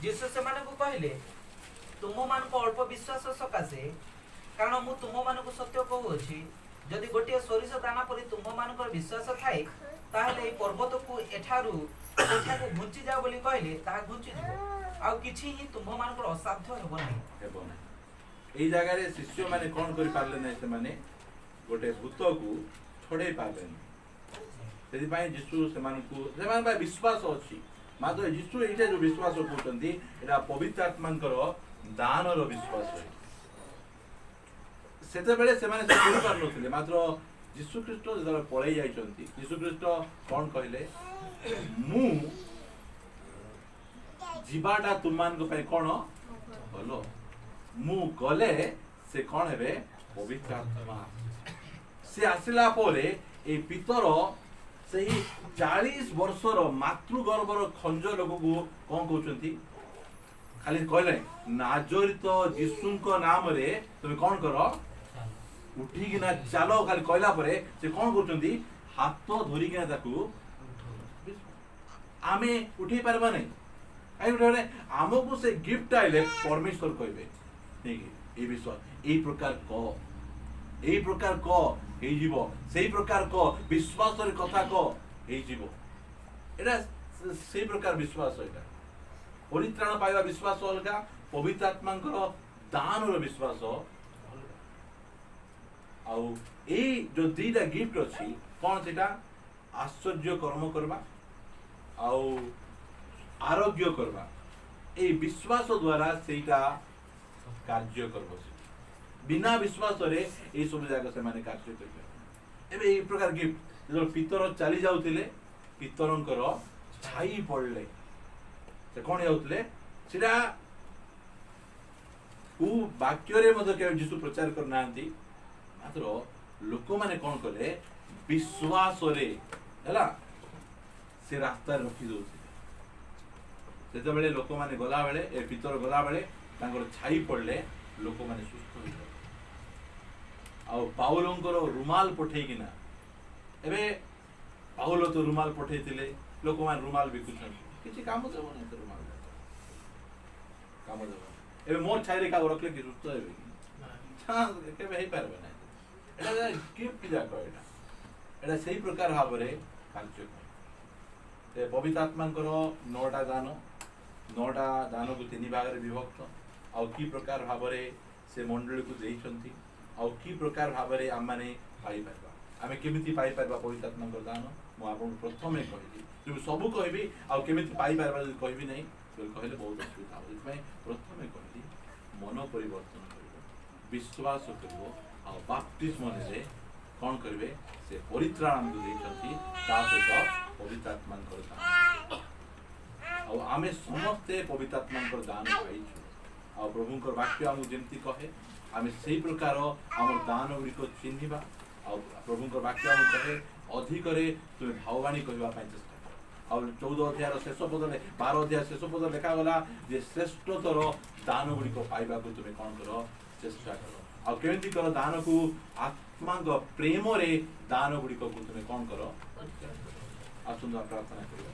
ଯୀଶୁ ସେମାନଙ୍କୁ କହିଲେ, ତୁମମାନଙ୍କୁ ଅଳ୍ପ ବିଶ୍ୱାସ ସକାଶେ, କାରଣ ମୁଁ ତୁମମାନଙ୍କୁ ସତ୍ୟ କହୁଅଛି, ଯଦି ଗୋଟିଏ ସୋରିଷ ଦାନା ପରି ତୁମମାନଙ୍କର ବିଶ୍ୱାସ ଥାଏ, ତାହେଲେ ଏହି ପର୍ବତକୁ ଏଠାରୁ ସେଠାକୁ ଘୁଞ୍ଚି ଯାଅ ବୋଲି କହିଲେ ତାହା ଘୁଞ୍ଚିଯିବ, ଆଉ କିଛି ହିଁ ତୁମମାନଙ୍କର ଅସାଧ୍ୟ ହେବ ନାହିଁ। ହେବ ନାହିଁ। ଏଇ ଜାଗାରେ ଶିଷ୍ୟମାନେ କ'ଣ କରିପାରିଲେ ନାହିଁ, ସେମାନେ ଗୋଟେ ଭୂତକୁ ଛଡ଼େଇ ପାରିଲେନି। ସେଥିପାଇଁ ଯୀଶୁ ସେମାନଙ୍କ ପାଇଁ ବିଶ୍ୱାସ ଅଛି, ମାତ୍ର ଯୀଶୁ ଏଇଟା ଯୋଉ ବିଶ୍ୱାସ କହୁଛନ୍ତି ଏଇଟା ପବିତ୍ର ଆତ୍ମାଙ୍କର ଦାନର ବିଶ୍ୱାସ। ସେତେବେଳେ ସେମାନେ କରିପାରୁନଥିଲେ, ମାତ୍ର ଯୀଶୁ ଖ୍ରୀଷ୍ଟ ଯେତେବେଳେ ପଳେଇ ଯାଇଛନ୍ତି, ଯୀଶୁ ଖ୍ରୀଷ୍ଟ କ'ଣ କହିଲେ, ମୁଁ ଯିବାଟା ତୁମମାନଙ୍କ ପାଇଁ କ'ଣ ଭଲ, ମୁଁ ଗଲେ ସେ କ'ଣ ହେବେ, ପବିତ୍ର ଆତ୍ମା। ସେ ଆସିଲା ପରେ ଏଇ ପିତର ସେହି 40 ବର୍ଷର ମାତୃଗର୍ଭର ଖଞ୍ଜ ଲୋକକୁ କ'ଣ କହୁଛନ୍ତି, ଖାଲି କହିଲେ ନାଜରିତ ଯୀଶୁଙ୍କ ନାମରେ ତୁମେ କ'ଣ କର, ଉଠିକିନା ଚାଲ, ଖାଲି କହିଲା ପରେ ସେ କ'ଣ କରୁଛନ୍ତି, ହାତ ଧରିକିନା ତାକୁ ଆମେ ଉଠେଇ ପାରିବା ନାହିଁ। କାହିଁକି ଆମକୁ ସେ ଗିଫ୍ଟ ଆଇଲେ ପରମେଶ୍ୱର କହିବେ ଏଇ ବିଶ୍ୱାସ, ଏଇ ପ୍ରକାର କହ, ଏଇ ପ୍ରକାର କହ ହେଇଯିବ, ସେଇ ପ୍ରକାର କହ, ବିଶ୍ୱାସରେ କଥା କହ ହେଇଯିବ। ଏଇଟା ସେଇ ପ୍ରକାର ବିଶ୍ୱାସ। ଏଇଟା ପରିତ୍ରାଣ ପାଇବା ବିଶ୍ୱାସ ଅଲଗା, ପବିତ୍ର ଆତ୍ମାଙ୍କର ଦାନର ବିଶ୍ୱାସ ଅଲଗା। ଆଉ ଏଇ ଯୋଉ ଦିଟା ଗିଫ୍ଟ ଅଛି କ'ଣ, ସେଟା ଆଶ୍ଚର୍ଯ୍ୟ କର୍ମ କରିବା ଆଉ ଆରୋଗ୍ୟ କରିବା, ଏଇ ବିଶ୍ୱାସ ଦ୍ୱାରା ସେଇଟା କାର୍ଯ୍ୟ କରିବ। ବିନା ବିଶ୍ୱାସରେ ଏଇ ସବୁ ଜାଗା ସେମାନେ କାର୍ଯ୍ୟ କରିବେ। ଏବେ ଏଇ ପ୍ରକାର ଗିଫ୍ଟ ଯେତେବେଳେ ପିତର ଚାଲି ଯାଉଥିଲେ, ପିତରଙ୍କର ଛାଇ ପଡ଼ିଲେ, ସେ କ'ଣ ଯାଉଥିଲେ, ସେଟା କୋଉ ବାକ୍ୟରେ ମଧ୍ୟ କେବେ ଯୀଶୁ ପ୍ରଚାର କରିନାହାନ୍ତି, ମାତ୍ର ଲୋକମାନେ କ'ଣ କଲେ, ବିଶ୍ୱାସରେ ହେଲା ସେ ରାସ୍ତାରେ ରଖି ଦଉଥିଲେ। ସେତେବେଳେ ଲୋକମାନେ ଗଲାବେଳେ, ଏ ପିତର ଗଲାବେଳେ ତାଙ୍କର ଛାଇ ପଡ଼ିଲେ, ଲୋକମାନେ ସୁସ୍ଥ ହୋଇଗଲେ। ଆଉ ପାଉଲଙ୍କର ରୁମାଲ ପଠେଇକିନା, ଏବେ ପାଉଲ ତ ରୁମାଲ ପଠେଇଥିଲେ, ଲୋକମାନେ ରୁମାଲ ବିକୁଛନ୍ତି, କିଛି କାମ ଦେବ ନାହିଁ ତ ରୁମାଲ, କାମ ଦେବ। ଏବେ ମୋର ଛାଇରେ କାହାକୁ ରଖିଲେ କି ସୁସ୍ଥ ହେବେ କି? କେବେ ହେଇପାରିବ ନାହିଁ। ଏଇଟା ଗିଫ୍ଟ ଯାକ, ଏଇଟା ସେଇ ପ୍ରକାର ଭାବରେ କାର୍ଯ୍ୟ କରେ। ପବିତ୍ର ଆତ୍ମାଙ୍କର 9ଟା ଦାନ, 9ଟା ଦାନକୁ 3 ଭାଗରେ ବିଭକ୍ତ। ଆଉ କି ପ୍ରକାର ଭାବରେ ସେ ମଣ୍ଡଳୀକୁ ଦେଇଛନ୍ତି, ଆଉ କି ପ୍ରକାର ଭାବରେ ଆମମାନେ ପାଇପାରିବା, ଆମେ କେମିତି ପାଇପାରିବା ପବିତ୍ର ଆତ୍ମାଙ୍କର ଦାନ, ମୁଁ ଆପଣଙ୍କୁ ପ୍ରଥମେ କହିଲି। ଯଦି ସବୁ କହିବି ଆଉ କେମିତି ପାଇପାରିବା ଯଦି କହିବି ନାହିଁ, କହିଲେ ବହୁତ ଅସୁବିଧା ହେବ। ସେଥିପାଇଁ ପ୍ରଥମେ କହିଲି, ମନ ପରିବର୍ତ୍ତନ କରିବ, ବିଶ୍ୱାସ କରିବ, ଆଉ ବାପ୍ତିସ୍ମ ନେଲେ କ'ଣ କରିବେ, ସେ ପରିତ୍ରାଣ ଆମକୁ ଦେଇଛନ୍ତି, ତା ସହିତ ପବିତ୍ର ଆତ୍ମାଙ୍କର ଦାନ। ଆଉ ଆମେ ସମସ୍ତେ ପବିତ୍ର ଆତ୍ମାଙ୍କର ଦାନ ପାଇଛୁ। ଆଉ ପ୍ରଭୁଙ୍କର ବାକ୍ୟ ଆମକୁ ଯେମିତି କହେ, ଆମେ ସେଇ ପ୍ରକାର ଆମର ଦାନ ଗୁଡ଼ିକ ଚିହ୍ନିବା। ଆଉ ପ୍ରଭୁଙ୍କର ବାକ୍ୟ ଆମକୁ କହେ, ଅଧିକରେ ତୁମେ ଭାବବାଣୀ କହିବା ପାଇଁ ଚେଷ୍ଟା କର। ଆଉ 14 ଅଧ୍ୟାୟର ଶେଷ ପଦରେ, 12 ଅଧ୍ୟାୟ ଶେଷ ପଦ ଲେଖାଗଲା ଯେ ଶ୍ରେଷ୍ଠତର ଦାନ ଗୁଡ଼ିକ ପାଇବାକୁ ତୁମେ କ'ଣ କର, ଚେଷ୍ଟା କର। ଆଉ କେମିତି କର, ଦାନକୁ ଆତ୍ମାଙ୍କ ପ୍ରେମରେ ଦାନ ଗୁଡ଼ିକକୁ ତୁମେ କ'ଣ କର, ଆସନ୍ତୁ ପ୍ରାର୍ଥନା କରିବା।